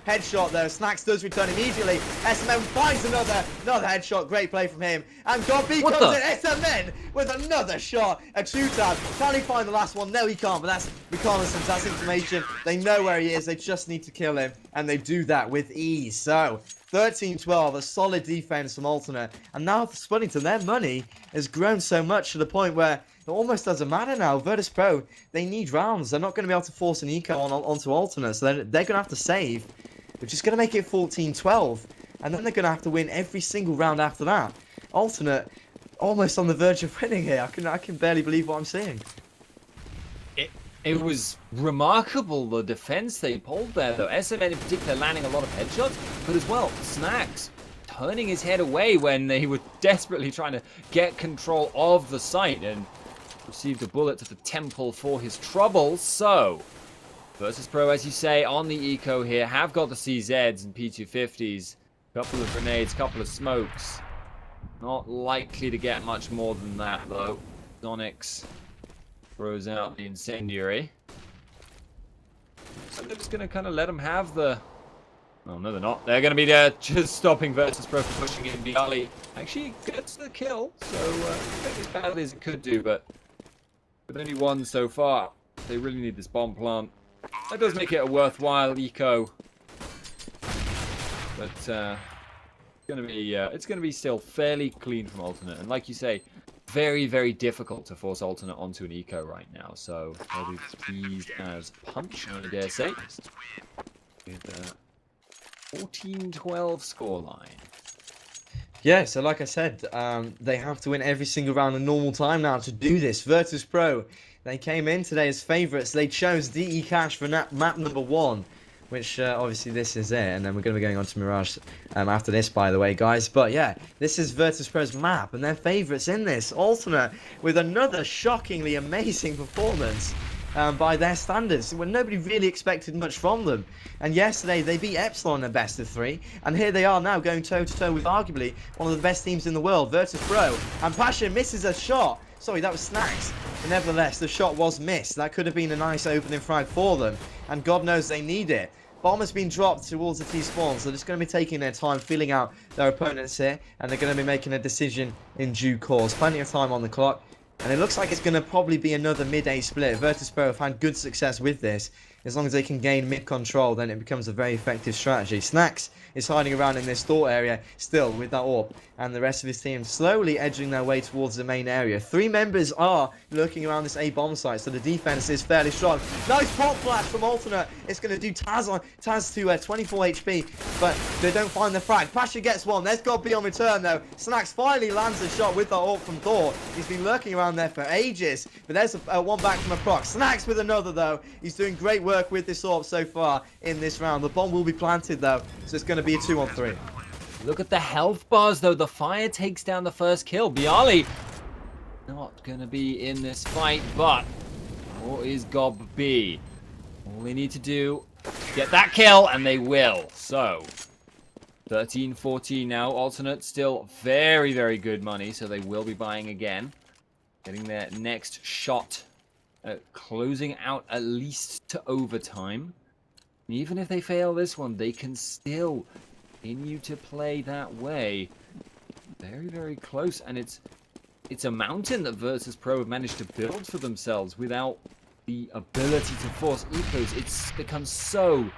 headshot though. Snacks does return immediately. SMN finds another headshot. Great play from him. And Godby comes in. SMN with another shot. A two-tab. Can he find the last one? No, he can't. But that's reconnaissance. That's information. They know where he is. They just need to kill him. And they do that with ease. So 13-12, a solid defense from Alternate. And now Spuddington, their money has grown so much to the point where it almost doesn't matter now. virtus.pro, they need rounds. They're not going to be able to force an eco onto Alternate. So they're going to have to save, which is going to make it 14-12. And then they're going to have to win every single round after that. Alternate, almost on the verge of winning here. I can barely believe what I'm seeing. It was remarkable, the defense they pulled there, though. SMN in particular landing a lot of headshots, but as well, Snacks turning his head away when they were desperately trying to get control of the site and received a bullet to the temple for his trouble. So, virtus.pro, as you say, on the eco here, have got the CZs and P250s, couple of grenades, couple of smokes. Not likely to get much more than that, though. Onyx throws out the incendiary. So they're just going to kind of let them have the... Oh, no, they're not. They're going to be just stopping virtus.pro from pushing in. Bialy actually gets the kill, so not as badly as it could do, but with only one so far, they really need this bomb plant. That does make it a worthwhile eco. But it's going to be still fairly clean from Alternate. And like you say, very, very difficult to force Alternate onto an eco right now. So they'll be pleased as punch, I dare say. With 14-12 scoreline. Yeah, so like I said, they have to win every single round in normal time now to do this. virtus.pro, they came in today as favourites. They chose DE Cash for map number 1. Which, obviously, this is it. And then we're going to be going on to Mirage after this, by the way, guys. But, yeah, this is virtus.pro's map. And they're favourites in this. Alternate with another shockingly amazing performance by their standards. When nobody really expected much from them. And yesterday, they beat Epsilon in a best of 3. And here they are now going toe-to-toe with arguably one of the best teams in the world, virtus.pro. And Pasha misses a shot. Sorry, that was Snacks. But nevertheless, the shot was missed. That could have been a nice opening frag for them. And God knows they need it. Bomb has been dropped towards the T-spawn, so they're just going to be taking their time, feeling out their opponents here. And they're going to be making a decision in due course. Plenty of time on the clock. And it looks like it's going to probably be another mid-A split. virtus.pro have had good success with this. As long as they can gain mid-control, then it becomes a very effective strategy. Snacks is hiding around in this door area still with that AWP. And the rest of his team slowly edging their way towards the main area. 3 members are lurking around this A-bomb site, so the defense is fairly strong. Nice pop flash from Alternate. It's going to do Taz to 24 HP, but they don't find the frag. Pasha gets one. There's Godby on return, though. Snacks finally lands a shot with the AWP from Thor. He's been lurking around there for ages, but there's one back from Aprox. Snacks with another, though. He's doing great work with this AWP so far in this round. The bomb will be planted, though, so it's going to be a 2-on-3. Look at the health bars, though. The fire takes down the first kill. Bialy not going to be in this fight, but what is Godby? All they need to do is get that kill, and they will. So, 13-14 now. Alternate still very, very good money, so they will be buying again. Getting their next shot, closing out at least to overtime. And even if they fail this one, they can still continue to play that way. very, very close, and it's a mountain that virtus.pro have managed to build for themselves without the ability to force ecos. It's become so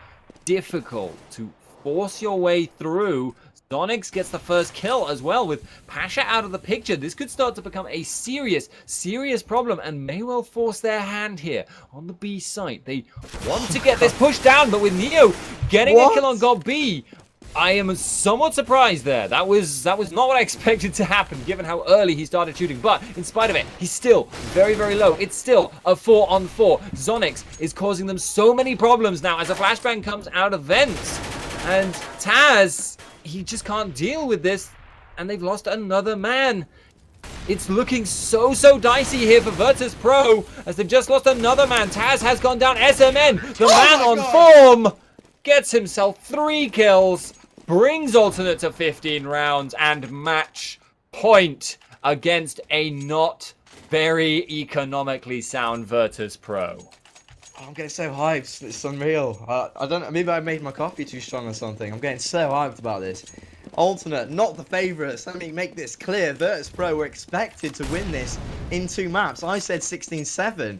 difficult to force your way through. Zonix gets the first kill as well with Pasha out of the picture. This could start to become a serious, serious problem and may well force their hand here on the B site. They want to get this pushed down, but with Neo getting a kill on God B, I am somewhat surprised there. That was not what I expected to happen, given how early he started shooting. But in spite of it, he's still very, very low. It's still a 4-on-4. Zonix is causing them so many problems now as a flashbang comes out of vents. And Taz, he just can't deal with this. And they've lost another man. It's looking so dicey here for virtus.pro as they've just lost another man. Taz has gone down. SMN, the man on form, gets himself 3 kills. Brings alternate to 15 rounds and match point against a not very economically sound virtus.pro. Oh, I'm getting so hyped. It's unreal. I don't know. Maybe I made my coffee too strong or something. I'm getting so hyped about this. Alternate, not the favourites. Let me make this clear. virtus.pro were expected to win this in 2 maps. I said 16-7.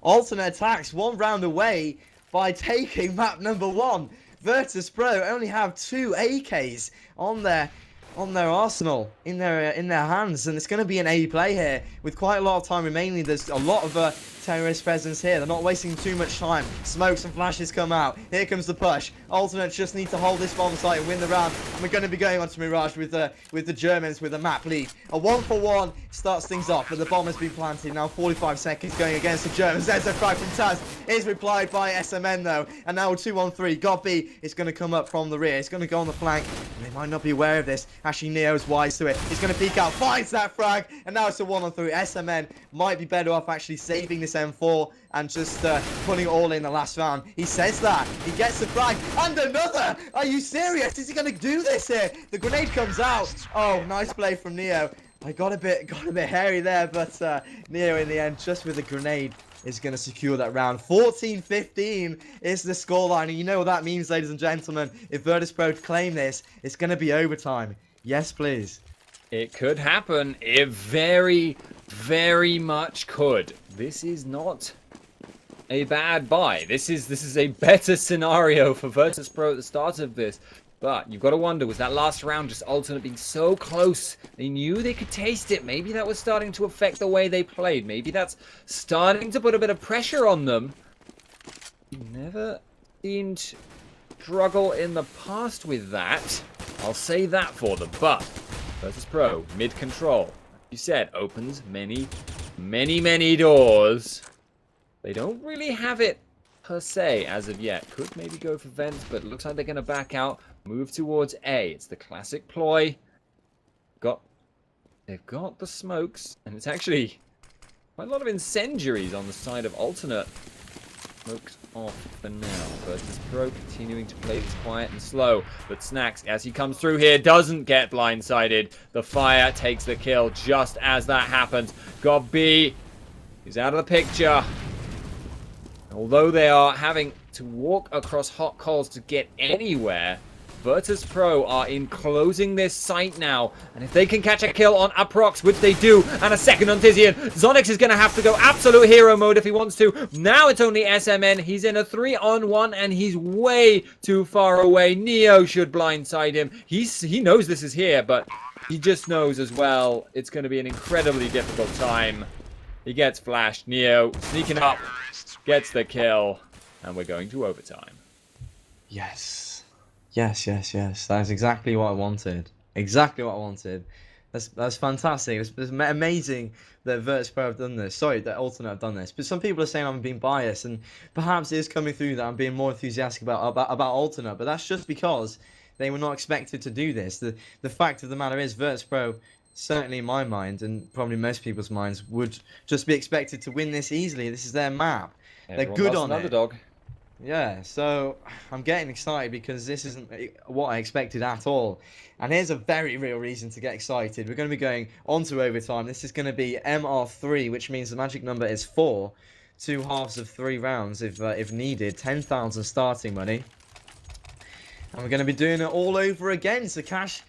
Alternate attacks 1 round away by taking map number 1. virtus.pro only have 2 AKs on their arsenal, in their hands, and it's going to be an A play here with quite a lot of time remaining. There's a lot of terrorist presence here. They're not wasting too much time. Smokes and flashes come out. Here comes the push. Alternates just need to hold this bomb site and win the round. And we're going to be going on to Mirage with the Germans with a map lead. A 1-for-1 starts things off, but the bomb has been planted. Now 45 seconds going against the Germans. There's a frag from Taz. Is replied by SMN though. And now 2-on-3. God B is going to come up from the rear. It's going to go on the flank. And they might not be aware of this. Actually, Neo's wise to it. He's going to peek out. Finds that frag. And now it's a 1-on-3. SMN might be better off actually saving this M4 and just putting it all in the last round. He says that. He gets the frag. And another! Are you serious? Is he going to do this here? The grenade comes out. Oh, nice play from Neo. I got a bit hairy there, but Neo in the end, just with a grenade, is going to secure that round. 14-15 is the scoreline. And you know what that means, ladies and gentlemen. If virtus.pro claim this, it's going to be overtime. Yes, please. It could happen. It very, very much could. This is not a bad buy. This is a better scenario for virtus.pro at the start of this. But you've got to wonder, was that last round just alternate being so close? They knew they could taste it. Maybe that was starting to affect the way they played. Maybe that's starting to put a bit of pressure on them. Never seemed struggle in the past with that. I'll say that for them. But virtus.pro, mid-control, like you said, opens many doors. They don't really have it per se as of yet. Could maybe go for vents, but it looks like they're going to back out, move towards A. It's the classic ploy. They've got the smokes, and it's actually quite a lot of incendiaries on the side of alternate. Smokes off for now. virtus.pro continuing to play this quiet and slow, but Snacks, as he comes through here, doesn't get blindsided. The fire takes the kill just as that happens. God B is out of the picture. Although they are having to walk across hot coals to get anywhere, virtus.pro are enclosing this site now. And if they can catch a kill on Aprox, which they do, and a second on Tizian, Zonix is going to have to go absolute hero mode if he wants to. Now it's only SMN. He's in a 3-on-1, and he's way too far away. Neo should blindside him. He knows this is here, but he just knows as well it's going to be an incredibly difficult time. He gets flashed. Neo sneaking up, gets the kill, and we're going to overtime. Yes. Yes. That's exactly what I wanted. Exactly what I wanted. That's fantastic. It's amazing that virtus.pro have done this. Sorry, that Alternate have done this. But some people are saying I'm being biased, and perhaps it is coming through that I'm being more enthusiastic about Alternate. But that's just because they were not expected to do this. The fact of the matter is, virtus.pro, certainly in my mind, and probably most people's minds, would just be expected to win this easily. This is their map. They're good on it. Underdog. Yeah, so I'm getting excited because this isn't what I expected at all. And here's a very real reason to get excited. We're going to be going on to overtime. This is going to be MR3, which means the magic number is 4. 2 halves of 3 rounds if needed. 10,000 starting money. And we're going to be doing it all over again. So cash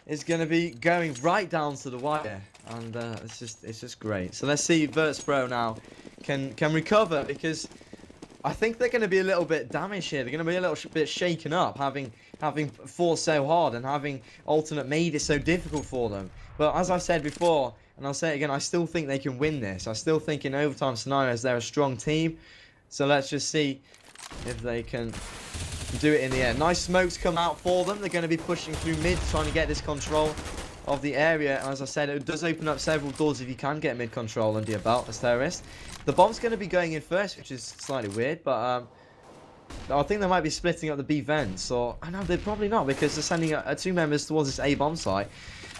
is going to be going right down to the wire, and it's just great. So let's see if virtus.pro now can recover, because I think they're going to be a little bit damaged here. They're going to be a little bit shaken up, having fought so hard and having alternate made it so difficult for them. But as I've said before, and I'll say it again, I still think they can win this. I still think in overtime scenarios they're a strong team. So let's just see if they can do it in the air. Nice smokes come out for them. They're going to be pushing through mid, trying to get this control of the area. And as I said, it does open up several doors if you can get mid control under your belt as terrorist. The bomb's going to be going in first, which is slightly weird, but I think they might be splitting up the B vents, or I know they're probably not, because they're sending two members towards this A bomb site.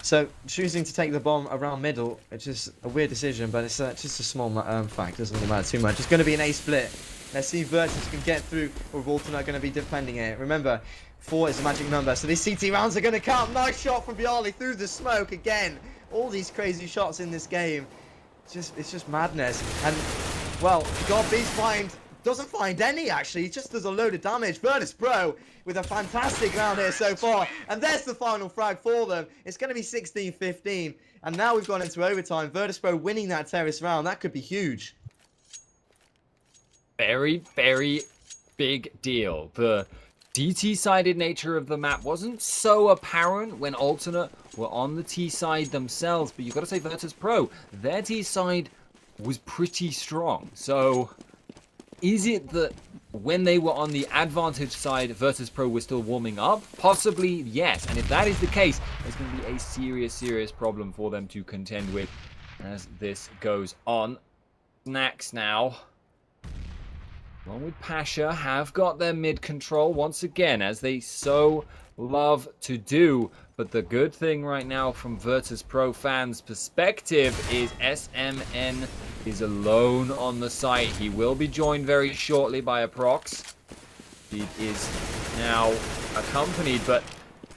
So choosing to take the bomb around middle, which is a weird decision, but it's just a small fact. Doesn't really matter too much. It's going to be an A split. Let's see if Virtus can get through, or if Alternate are going to be defending it. Remember, 4 is the magic number, so these CT rounds are going to count. Nice shot from Bialy through the smoke again. All these crazy shots in this game. It's just madness. And, well, God Beast doesn't find any, actually. He just does a load of damage. virtus.pro with a fantastic round here so far. And there's the final frag for them. It's going to be 16-15. And now we've gone into overtime. virtus.pro winning that terrorist round. That could be huge. Very, very big deal. The DT-sided nature of the map wasn't so apparent when Alternate were on the T side themselves, but you've got to say virtus.pro, their T side was pretty strong. So is it that when they were on the advantage side, virtus.pro was still warming up? Possibly, yes. And if that is the case, there's going to be a serious problem for them to contend with as this goes on. Snacks now, along with Pasha, have got their mid control once again, as they so love to do. But the good thing right now from virtus.pro fans' perspective is SMN is alone on the site. He will be joined very shortly by a Prox. He is now accompanied, but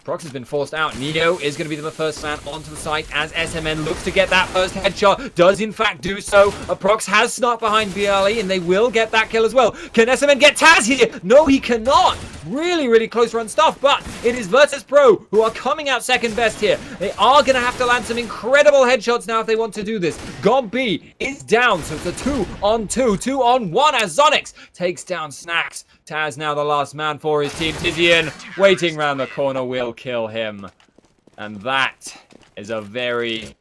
Prox has been forced out. Neo is going to be the first man onto the site as SMN looks to get that first headshot. Does in fact do so. Prox has snuck behind Bialy and they will get that kill as well. Can SMN get Taz here? No, he cannot. Really close run stuff, but it is virtus.pro who are coming out second best here. They are going to have to land some incredible headshots now if they want to do this. God B is down, so it's a 2-on-2, 2-on-1 as Zonix takes down Snacks. Taz now the last man for his team. Tizian waiting round the corner will kill him. And that is a very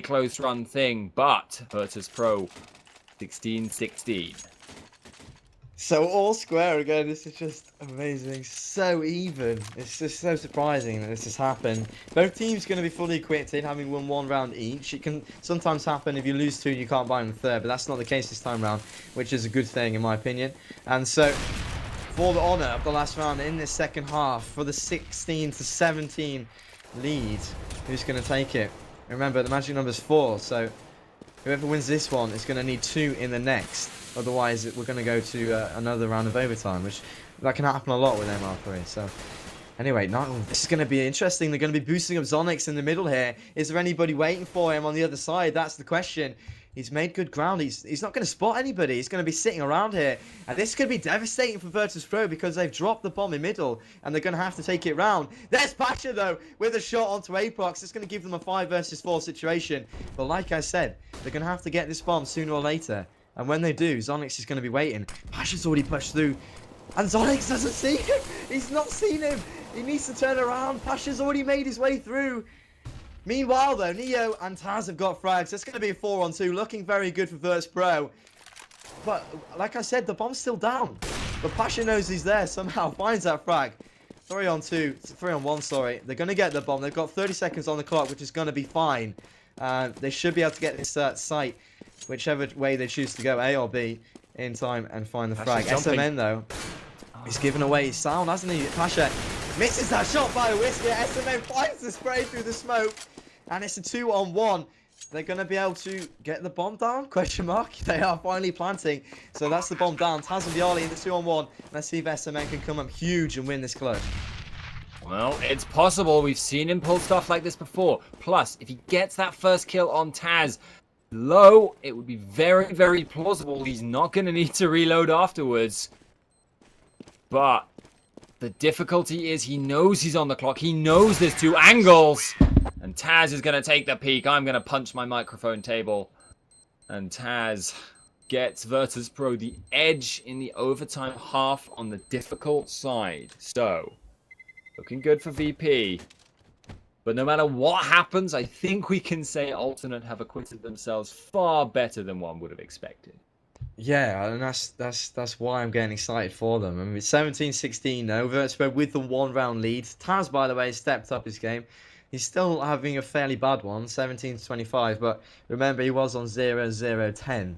close run thing, but virtus.pro 16-16. So all square again. This is just amazing. So even. It's just so surprising that this has happened. Both teams going to be fully equipped, having won 1 round each. It can sometimes happen if you lose 2, you can't buy them the third, but that's not the case this time round, which is a good thing in my opinion. And so, for the honour of the last round in this second half, for the 16-17 lead, who's going to take it? Remember, the magic number is 4, so whoever wins this one is going to need 2 in the next. Otherwise, we're going to go to another round of overtime, which that can happen a lot with MR3. So, anyway, this is going to be interesting. They're going to be boosting up Zonix in the middle here. Is there anybody waiting for him on the other side? That's the question. He's made good ground. He's not going to spot anybody. He's going to be sitting around here. And this could be devastating for virtus.pro because they've dropped the bomb in middle and they're going to have to take it round. There's Pasha, though, with a shot onto Aprox. It's going to give them a 5 versus 4 situation. But like I said, they're going to have to get this bomb sooner or later. And when they do, Zonix is going to be waiting. Pasha's already pushed through. And Zonix doesn't see him. He's not seen him. He needs to turn around. Pasha's already made his way through. Meanwhile, though, Neo and Taz have got frags. It's going to be a 4-on-2. Looking very good for virtus.pro. But, like I said, the bomb's still down. But Pasha knows he's there somehow.2 finds that frag. 3-on-2. 3-on-1, sorry. They're going to get the bomb. They've got 30 seconds on the clock, which is going to be fine. They should be able to get this site, whichever way they choose to go, A or B, in time and find the frag. SMN, though, he's given away his sound, hasn't he? Pasha misses that shot by a whisker. SMN finds the spray through the smoke. And it's a 2-on-1. They're going to be able to get the bomb down? Question mark. They are finally planting. So that's the bomb down. Taz and Bialy in the 2-on-1. Let's see if SMN can come up huge and win this clutch. Well, it's possible. We've seen him pull stuff like this before. Plus, if he gets that first kill on Taz low, it would be very plausible he's not going to need to reload afterwards. But The difficulty is he knows he's on the clock. He knows there's 2 angles. And Taz is going to take the peak. I'm going to punch my microphone table. And Taz gets virtus.pro the edge in the overtime half on the difficult side. So, looking good for VP. But no matter what happens, I think we can say Alternate have acquitted themselves far better than one would have expected. Yeah, and that's why I'm getting excited for them. I mean, it's 17-16 now. virtus.pro with the 1-round lead. Taz, by the way, stepped up his game. He's still having a fairly bad one, 17-25, but remember he was on 0-0-10,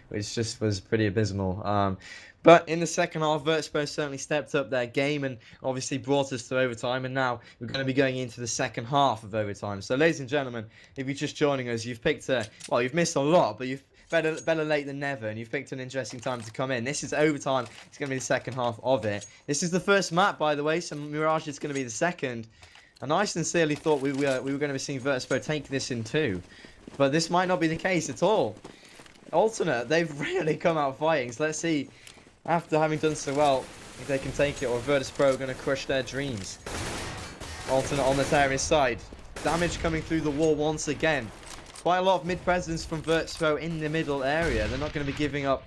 which just was pretty abysmal. But in the second half, virtus.pro certainly stepped up their game and obviously brought us to overtime. And now we're going to be going into the second half of overtime. So, ladies and gentlemen, if you're just joining us, you've picked well, you've missed a lot, but you've better late than never, and you've picked an interesting time to come in. This is overtime. It's going to be the second half of it. This is the first map, by the way, so Mirage is going to be the second. And I sincerely thought we were going to be seeing virtus.pro take this in 2. But this might not be the case at all. Alternate, they've really come out fighting. So let's see, after having done so well, if they can take it, or virtus.pro are going to crush their dreams. Alternate on the terrorist side. Damage coming through the wall once again. Quite a lot of mid-presence from virtus.pro in the middle area. They're not going to be giving up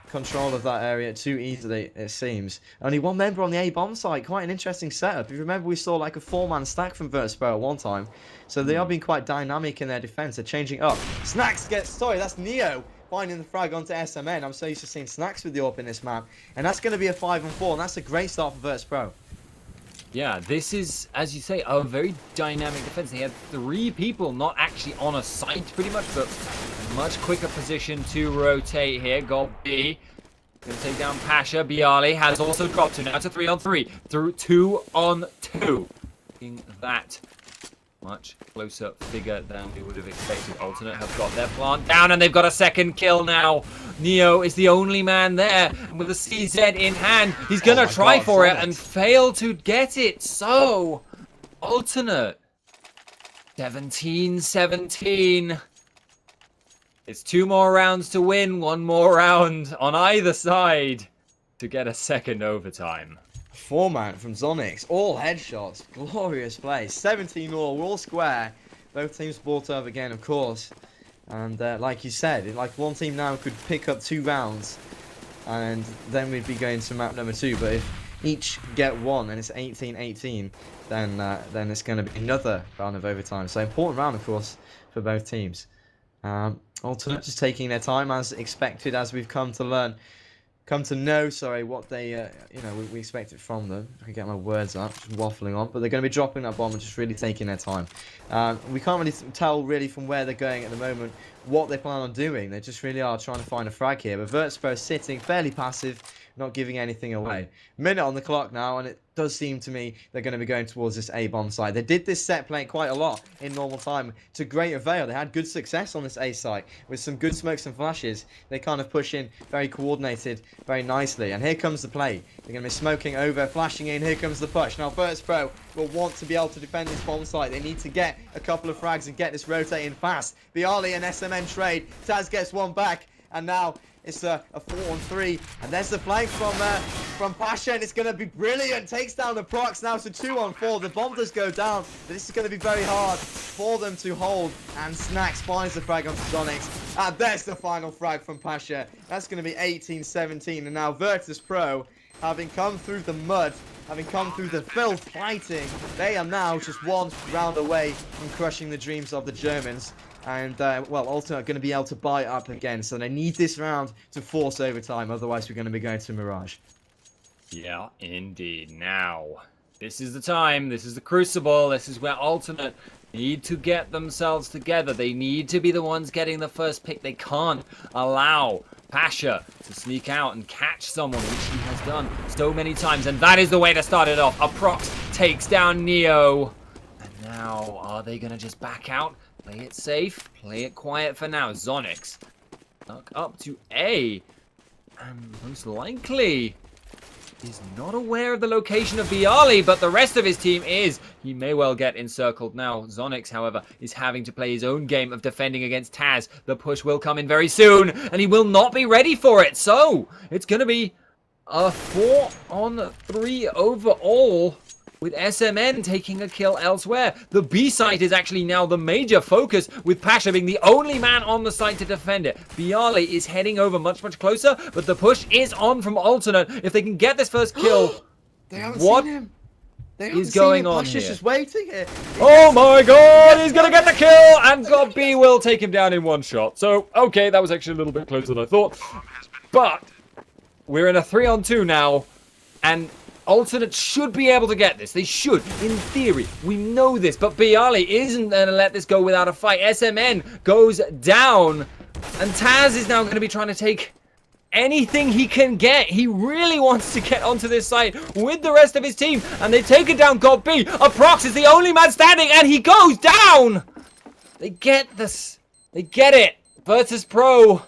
control of that area too easily, it seems. Only 1 member on the A-bomb site. Quite an interesting setup. If you remember, we saw like a 4-man stack from virtus.pro at one time. So they are being quite dynamic in their defense. They're changing up. Snacks gets... Sorry, that's Neo finding the frag onto SMN. I'm so used to seeing Snacks with the AWP in this map. And that's going to be a 5-on-4. And that's a great start for virtus.pro. Yeah, this is, as you say, a very dynamic defense. They had 3 people not actually on a site, pretty much, but a much quicker position to rotate here. Gold B going to take down Pasha. Bialy has also dropped to now to 3-on-3 through 2-on-2. Looking that much closer figure than we would have expected. Alternate have got their plant down, and they've got a second kill now. Neo is the only man there, and with a CZ in hand, he's gonna try for it and fail to get it. So, Alternate 17-17. It's 2 more rounds to win, 1 more round on either side to get a second overtime. 4-man from Zonix, all headshots, glorious play. 17 all, we're all square. Both teams brought up again, of course. And like you said, like one team now could pick up 2 rounds, and then we'd be going to map number 2. But if each get 1 and it's 18-18, then it's going to be another round of overtime. So important round, of course, for both teams. Alternate just taking their time as expected, as we've come to know, what they, we expect it from them. I can get my words up, just waffling on, but they're going to be dropping that bomb and just really taking their time. We can't really tell really from where they're going at the moment what they plan on doing. They just really are trying to find a frag here, but virtus.pro sitting fairly passive, not giving anything away. Minute on the clock now, and it does seem to me they're going to be going towards this A-bomb site. They did this set play quite a lot in normal time to great avail. They had good success on this A site with some good smokes and flashes. They kind of push in very coordinated, very nicely. And here comes the play. They're going to be smoking over, flashing in. Here comes the push. Now virtus.pro will want to be able to defend this bomb site. They need to get a couple of frags and get this rotating fast. Bialy and SMN trade. Taz gets 1 back, and now it's a 4-on-3, and there's the flank from Pasha, and it's going to be brilliant. Takes down the procs now to 2-on-4. The bomb does go down, but this is going to be very hard for them to hold. And Snacks finds the frag onto Zonix, and there's the final frag from Pasha. That's going to be 18-17, and now virtus.pro, having come through the mud, having come through the filth fighting, they are now just 1 round away from crushing the dreams of the Germans. And, Alternate are going to be able to buy it up again. So they need this round to force overtime. Otherwise, we're going to be going to Mirage. Yeah, indeed. Now, this is the time. This is the crucible. This is where Alternate need to get themselves together. They need to be the ones getting the first pick. They can't allow Pasha to sneak out and catch someone, which he has done so many times. And that is the way to start it off. A prox takes down Neo. And now, are they going to just back out? Play it safe, play it quiet for now. Zonix up to A, and most likely is not aware of the location of Bialy, but the rest of his team is. He may well get encircled now. Zonix, however, is having to play his own game of defending against Taz. The push will come in very soon, and he will not be ready for it. So it's going to be a 4-on-3 overall, with SMN taking a kill elsewhere. The B site is actually now the major focus, with Pasha being the only man on the site to defend it. Bialy is heading over much closer, but the push is on from Alternate. If they can get this first kill, They haven't what seen him. They is going on Pasha's here? just waiting here. Oh my god, he's gonna get the kill, and God B will take him down in one shot. So, okay, that was actually a little bit closer than I thought. But we're in a 3-on-2 now, and Alternate should be able to get this. They should, in theory. We know this, but Bialy isn't gonna let this go without a fight. SMN goes down, and Taz is now gonna be trying to take anything he can get. He really wants to get onto this site with the rest of his team, and they take it down. God B. Aprox is the only man standing, and he goes down. They get this. They get it. Virtus.pro.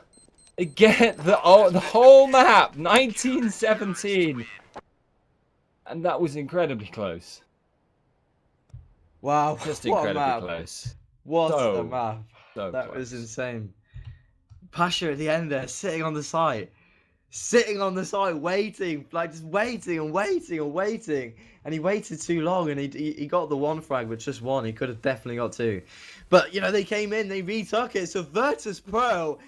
They get the whole map. 1917. And that was incredibly close. Wow. Just what a incredibly map. close. What So- a map. So That close. was insane. Pasha at the end there, sitting on the site. Sitting on the site, waiting. Like, just waiting and waiting and waiting. And he waited too long, and he got the one frag with just one. He could have definitely got two. But, you know, they came in, they retook it. So Virtus.pro